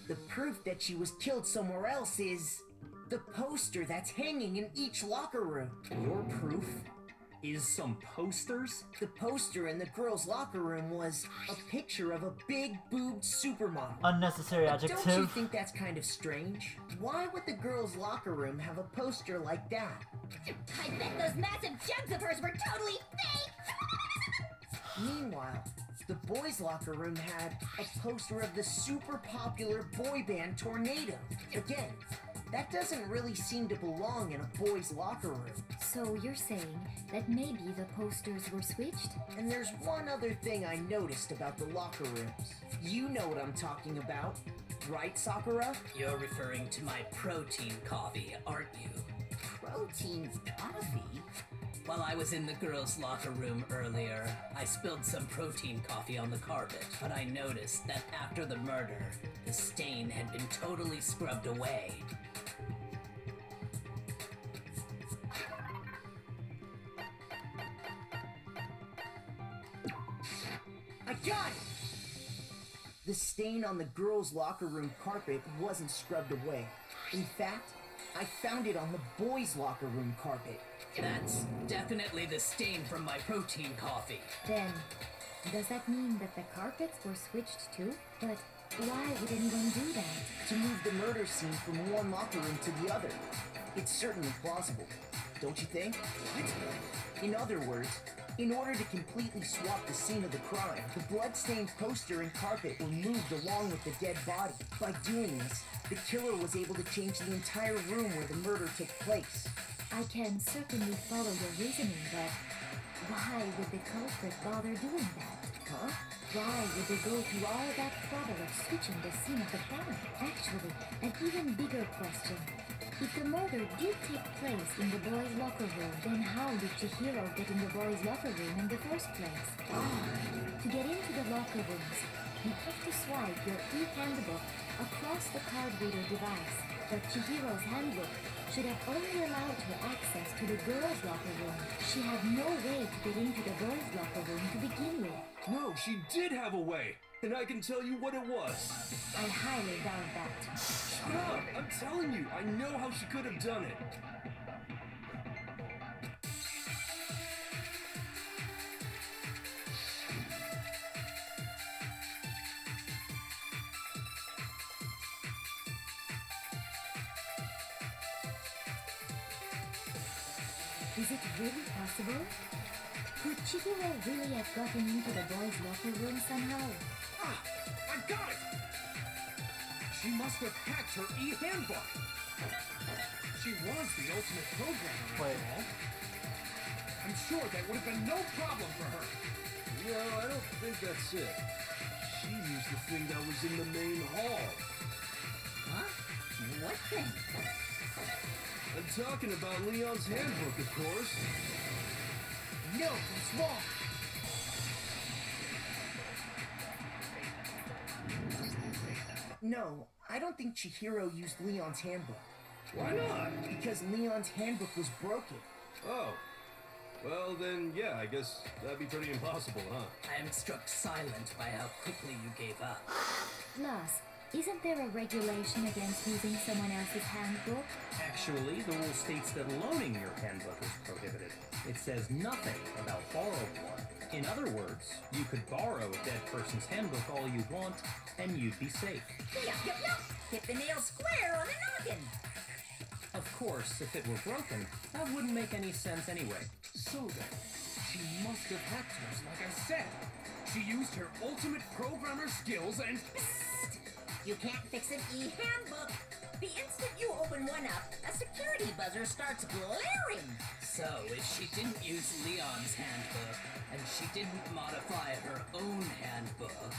The proof that she was killed somewhere else is the poster that's hanging in each locker room. Your proof is some posters? The poster in the girls' locker room was a picture of a big-boobed supermodel. Unnecessary adjective. Don't you think that's kind of strange? Why would the girls' locker room have a poster like that? I bet those massive jugs of hers were totally fake! Meanwhile, the boys' locker room had a poster of the super popular boy band Tornado. Again, that doesn't really seem to belong in a boys' locker room. So you're saying that maybe the posters were switched? And there's one other thing I noticed about the locker rooms. You know what I'm talking about, right, Sakura? You're referring to my protein coffee, aren't you? Protein coffee? While I was in the girls' locker room earlier, I spilled some protein coffee on the carpet, but I noticed that after the murder, the stain had been totally scrubbed away. I got it! The stain on the girls' locker room carpet wasn't scrubbed away. In fact, I found it on the boys' locker room carpet. That's definitely the stain from my protein coffee. Then, does that mean that the carpets were switched too? But why would anyone do that? To move the murder scene from one locker room to the other. It's certainly plausible, don't you think? What? In other words, In order to completely swap the scene of the crime, the blood-stained poster and carpet were moved along with the dead body. By doing this, the killer was able to change the entire room where the murder took place. I can certainly follow your reasoning, but why would the culprit bother doing that? Huh? Why would they go through all that trouble of switching the scene of the crime? Actually, an even bigger question. If the murder did take place in the boys' locker room, then how did Chihiro get in the boys' locker room in the first place? To get into the locker rooms, you have to swipe your e-handbook across the card reader device. But Chihiro's handbook should have only allowed her access to the girls' locker room. She had no way to get into the boys' locker room to begin with. No, she did have a way, and I can tell you what it was. I highly doubt that. Shut up! I'm telling you, I know how she could have done it. Is it really possible? Could Chihiro really have gotten into the boys' locker room somehow? Ah! I got it! She must have hacked her e-handbook. She was the ultimate programmer, after all. I'm sure that would have been no problem for her. No, I don't think that's it. She used the thing that was in the main hall. Huh? What thing? I'm talking about Leon's handbook, of course. No, it's wrong. No, I don't think Chihiro used Leon's handbook. Why not? Because Leon's handbook was broken. Oh. Well, then, yeah, I guess that'd be pretty impossible, huh? I am struck silent by how quickly you gave up. Plus, isn't there a regulation against using someone else's handbook? Actually, the rule states that loaning your handbook is prohibited. It says nothing about borrowing one. In other words, you could borrow a dead person's handbook all you want, and you'd be safe. Yup, yup, yup! Hit the nail square on the noggin! Of course, if it were broken, that wouldn't make any sense anyway. So then, she must have hacked hers, like I said. She used her ultimate programmer skills and... Psst! You can't fix an e-handbook. The instant you open one up, a security buzzer starts blaring. So, if she didn't use Leon's handbook, and she didn't modify her own handbook...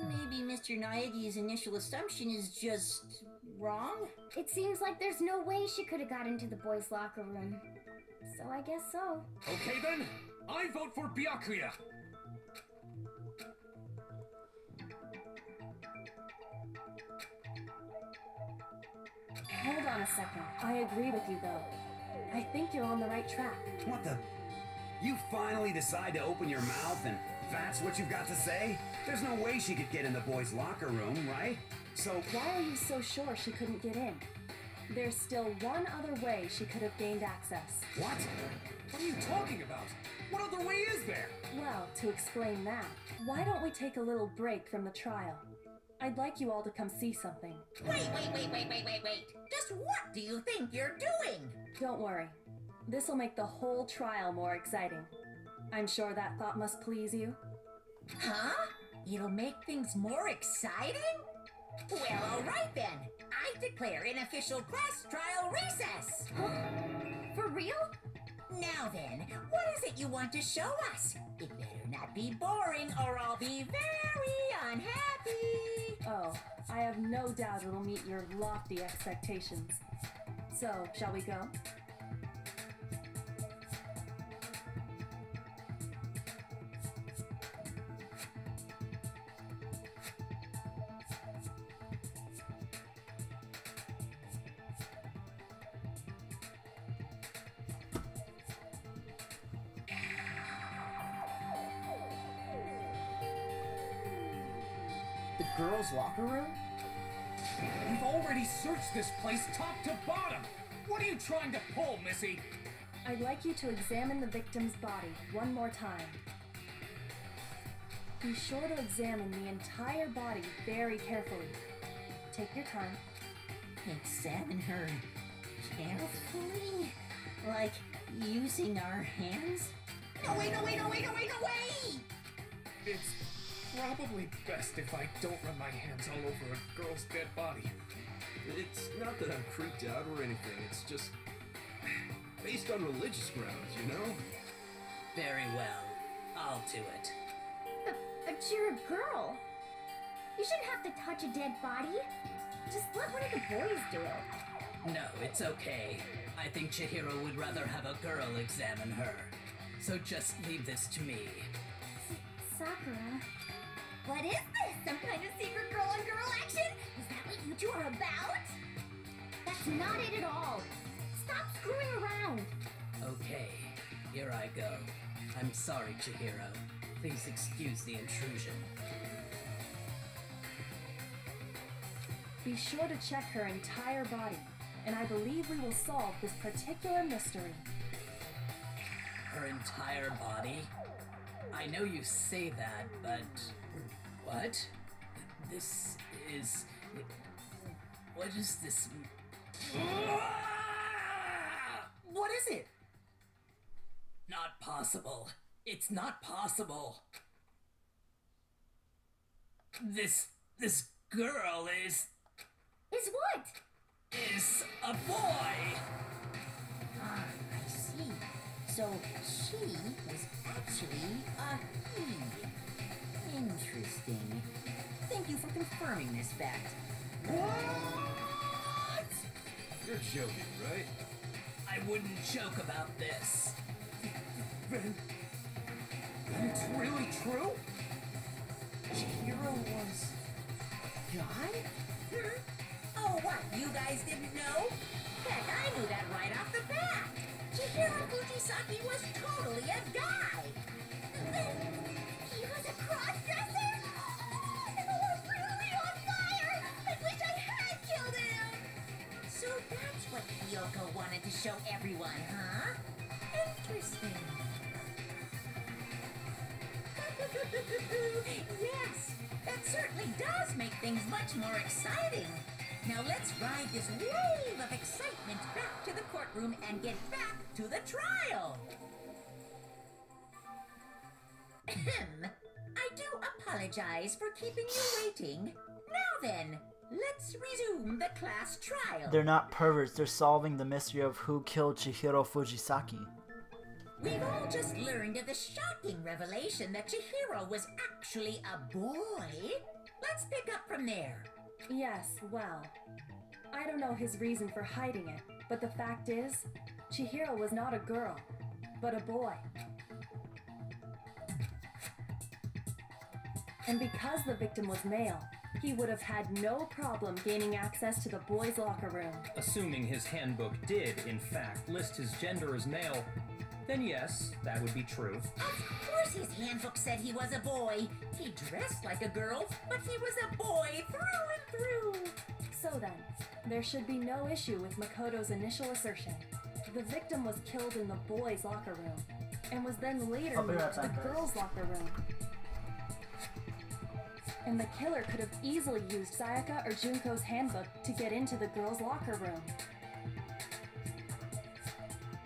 Maybe Mr. Naegi's initial assumption is just... wrong? It seems like there's no way she could have got into the boys' locker room. So I guess so. Okay then, I vote for Byakuya. Hold on a second. I agree with you, though. I think you're on the right track. What the? You finally decide to open your mouth and that's what you've got to say? There's no way she could get in the boys' locker room, right? So... Why are you so sure she couldn't get in? There's still one other way she could have gained access. What? What are you talking about? What other way is there? Well, to explain that, why don't we take a little break from the trial? I'd like you all to come see something. Wait! Just what do you think you're doing? Don't worry. This'll make the whole trial more exciting. I'm sure that thought must please you. Huh? It'll make things more exciting? Well, alright then. I declare an official class trial recess. For real? Now then, what is it you want to show us? It better not be boring or I'll be very unhappy. Oh, I have no doubt it'll meet your lofty expectations. So, shall we go? The girls' locker room? We've already searched this place top to bottom. What are you trying to pull, Missy? I'd like you to examine the victim's body one more time. Be sure to examine the entire body very carefully. Take your time. Examine her carefully? Like using our hands? No way, no way, no way, no way, no way! It's probably best if I don't run my hands all over a girl's dead body. It's not that I'm creeped out or anything, it's just based on religious grounds, you know? Very well. I'll do it. But you're a girl. You shouldn't have to touch a dead body. Just let one of the boys do it. No, it's okay. I think Chihiro would rather have a girl examine her. So just leave this to me. Sakura. What is this? Some kind of secret girl-on-girl action? Is that what you two are about? That's not it at all. Stop screwing around. Okay, here I go. I'm sorry, Chihiro. Please excuse the intrusion. Be sure to check her entire body, and I believe we will solve this particular mystery. Her entire body? I know you say that, but... What? This is... What is this... What is it? Not possible. It's not possible. This girl is what? Is a boy! Ah, I see. So she was actually a he. Interesting. Thank you for confirming this fact. What? You're joking, right? I wouldn't joke about this. Then it's really true? Chihiro was... guy? Oh, what? You guys didn't know? Heck, I knew that right off the bat. Chihiro Fujisaki was totally a guy. He was a cross-dresser? Oh, really on fire! I wish I had killed him! So that's what Kyoko wanted to show everyone, huh? Interesting. Yes, that certainly does make things much more exciting. Now let's ride this wave of excitement back to the courtroom and get back to the trial. Ahem. I do apologize for keeping you waiting. Now then, let's resume the class trial. They're not perverts, they're solving the mystery of who killed Chihiro Fujisaki. We've all just learned of the shocking revelation that Chihiro was actually a boy. Let's pick up from there. Yes, well, I don't know his reason for hiding it, but the fact is, Chihiro was not a girl, but a boy. And because the victim was male, he would have had no problem gaining access to the boys' locker room. Assuming his handbook did, in fact, list his gender as male, then yes, that would be true. Of course his handbook said he was a boy. He dressed like a girl, but he was a boy through and through. So then, there should be no issue with Makoto's initial assertion. The victim was killed in the boys' locker room, and was then later moved to the girls' locker room. And the killer could have easily used Sayaka or Junko's handbook to get into the girls' locker room.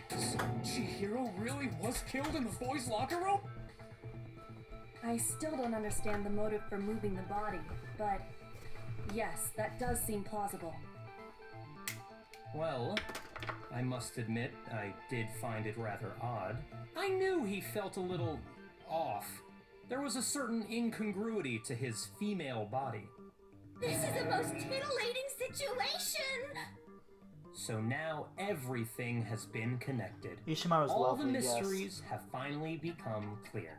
So Chihiro really was killed in the boys' locker room? I still don't understand the motive for moving the body, but yes, that does seem plausible. Well, I must admit, I did find it rather odd. I knew he felt a little off. There was a certain incongruity to his female body. This is the most titillating situation! So now everything has been connected. Ishimaru's all lovely, the mysteries have finally become clear.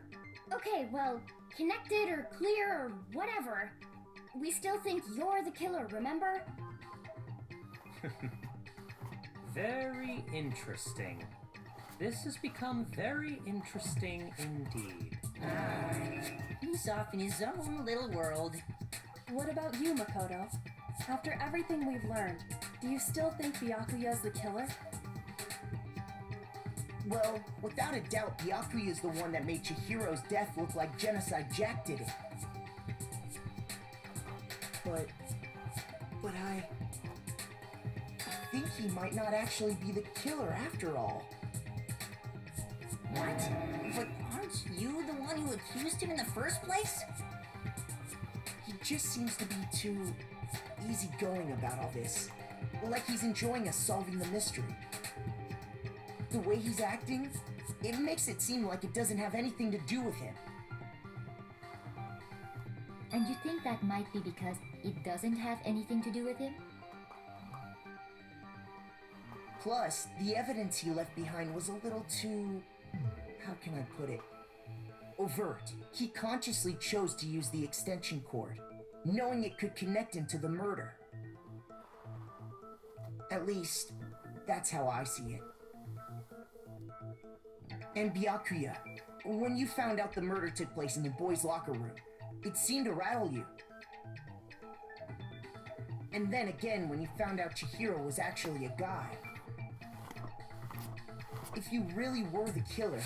Okay, well, connected or clear or whatever. We still think you're the killer, remember? Very interesting. This has become very interesting indeed. He's off in his own little world. What about you, Makoto? After everything we've learned, do you still think Byakuya's the killer? Well, without a doubt, Byakuya is the one that made Chihiro's death look like Genocide Jack did it. But I think he might not actually be the killer after all. What? But aren't you the one who accused him in the first place? He just seems to be too easygoing about all this. Like he's enjoying us solving the mystery. The way he's acting, it makes it seem like it doesn't have anything to do with him. And you think that might be because it doesn't have anything to do with him? Plus, the evidence he left behind was a little too... how can I put it? Overt. He consciously chose to use the extension cord, knowing it could connect him to the murder. At least, that's how I see it. And Byakuya, when you found out the murder took place in the boys' locker room, it seemed to rattle you. And then again, when you found out Chihiro was actually a guy. If you really were the killer,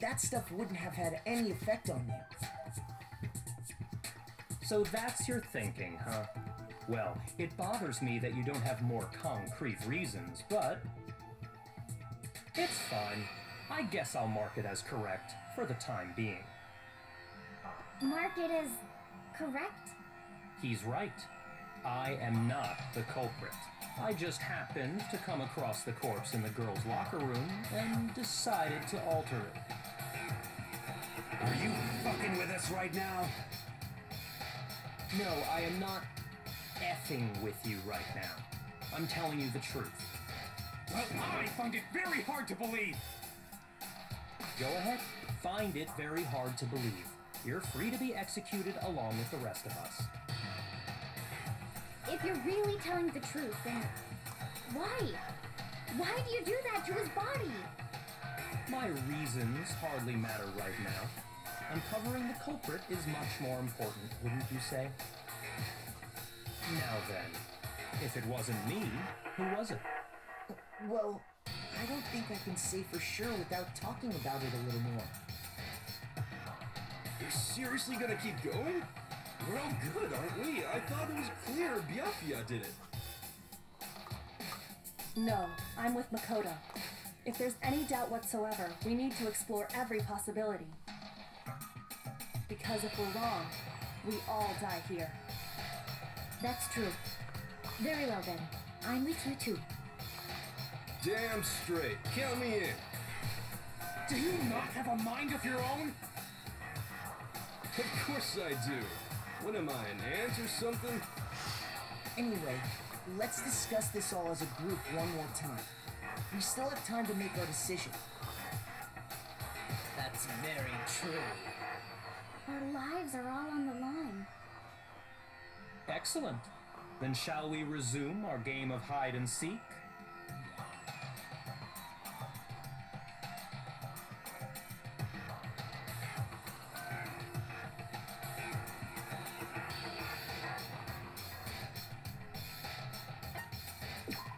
that stuff wouldn't have had any effect on you. So that's your thinking, huh? Well, it bothers me that you don't have more concrete reasons, but... it's fine. I guess I'll mark it as correct for the time being. Mark it as correct? He's right. I am not the culprit. I just happened to come across the corpse in the girls' locker room and decided to alter it. Are you fucking with us right now? No, I am not effing with you right now. I'm telling you the truth. Well, I find it very hard to believe. Go ahead, find it very hard to believe. You're free to be executed along with the rest of us. If you're really telling the truth, then why? Why do you do that to his body? My reasons hardly matter right now. Uncovering the culprit is much more important, wouldn't you say? Now then, if it wasn't me, who was it? Well, I don't think I can say for sure without talking about it a little more. You're seriously gonna keep going? We're all good, aren't we? I thought it was clear Byakuya did it. No, I'm with Makoto. If there's any doubt whatsoever, we need to explore every possibility. Because if we're wrong, we all die here. That's true. Very well then. I'm with you too. Damn straight. Count me in. Do you not have a mind of your own? Of course I do. What am I, an ant or something? Anyway, let's discuss this all as a group one more time. We still have time to make our decision. That's very true. Our lives are all on the line. Excellent. Then shall we resume our game of hide and seek?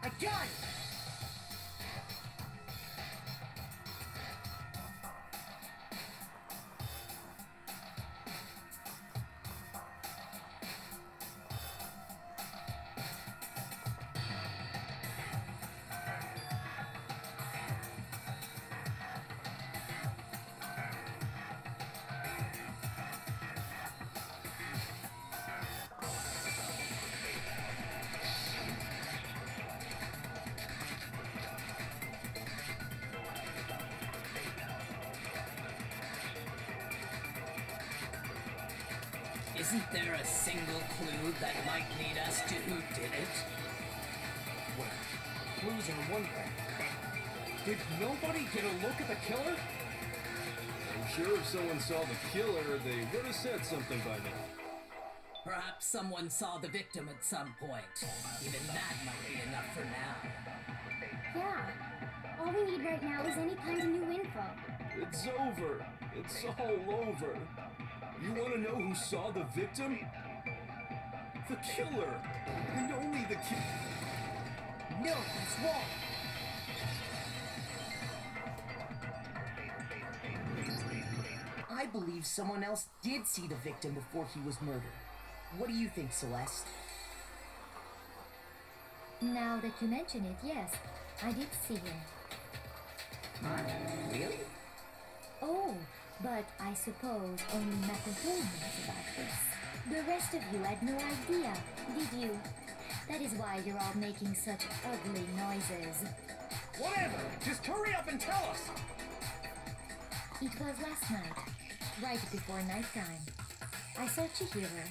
I got it! Isn't there a single clue that might lead us to who did it? Well, clues are one thing, but did nobody get a look at the killer? I'm sure if someone saw the killer, they would have said something by now. Perhaps someone saw the victim at some point. Even that might be enough for now. Yeah. All we need right now is any kind of new info. It's over. It's all over. You want to know who saw the victim? The killer! And only the killer. No, that's wrong! I believe someone else did see the victim before he was murdered. What do you think, Celeste? Now that you mention it, yes, I did see him. What? Really? Oh, but I suppose only Makoto knows about this. The rest of you had no idea, did you? That is why you're all making such ugly noises. Whatever! Just hurry up and tell us! It was last night, right before nighttime. I saw Chihiro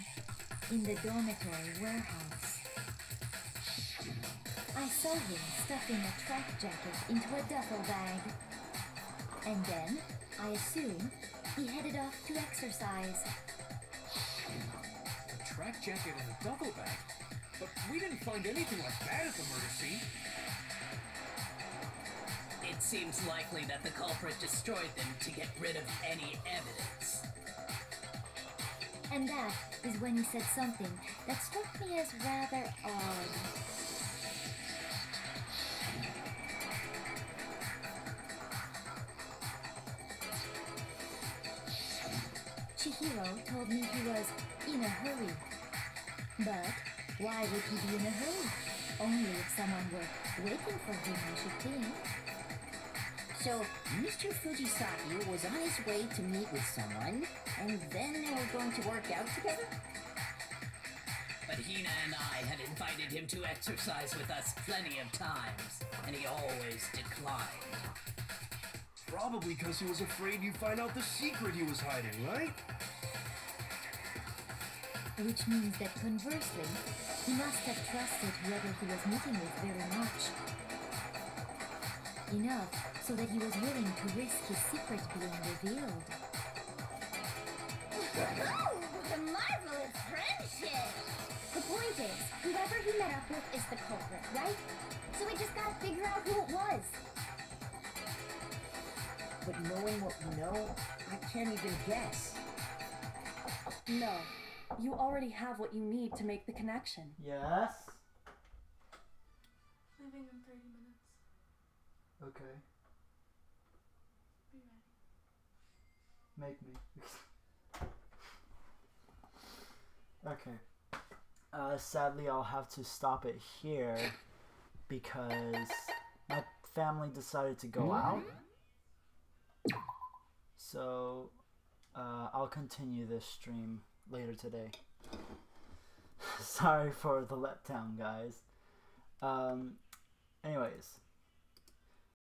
in the dormitory warehouse. I saw him stuffing a track jacket into a duffel bag. And then, I assume, he headed off to exercise. A track jacket and a duffel bag? But we didn't find anything like that at the murder scene. It seems likely that the culprit destroyed them to get rid of any evidence. And that is when he said something that struck me as rather odd. Chihiro told me he was in a hurry. But why would he be in a hurry? Only if someone were waiting for him, I should think. So, Mr. Fujisaki was on his way to meet with someone, and then they were going to work out together? But Hina and I had invited him to exercise with us plenty of times, and he always declined. Probably because he was afraid you'd find out the secret he was hiding, right? Which means that conversely, he must have trusted whoever he was meeting with very much. Enough so that he was willing to risk his secret being revealed. Oh, what a marvelous friendship! The point is, whoever he met up with is the culprit, right? So we just gotta figure out who it was. But knowing what we know, I can't even guess. No. You already have what you need to make the connection. Yes? Leaving in 30 minutes. Okay. Be ready. Make me. Okay. Sadly, I'll have to stop it here because my family decided to go out. So, I'll continue this stream later today. Sorry for the letdown, guys. Anyways,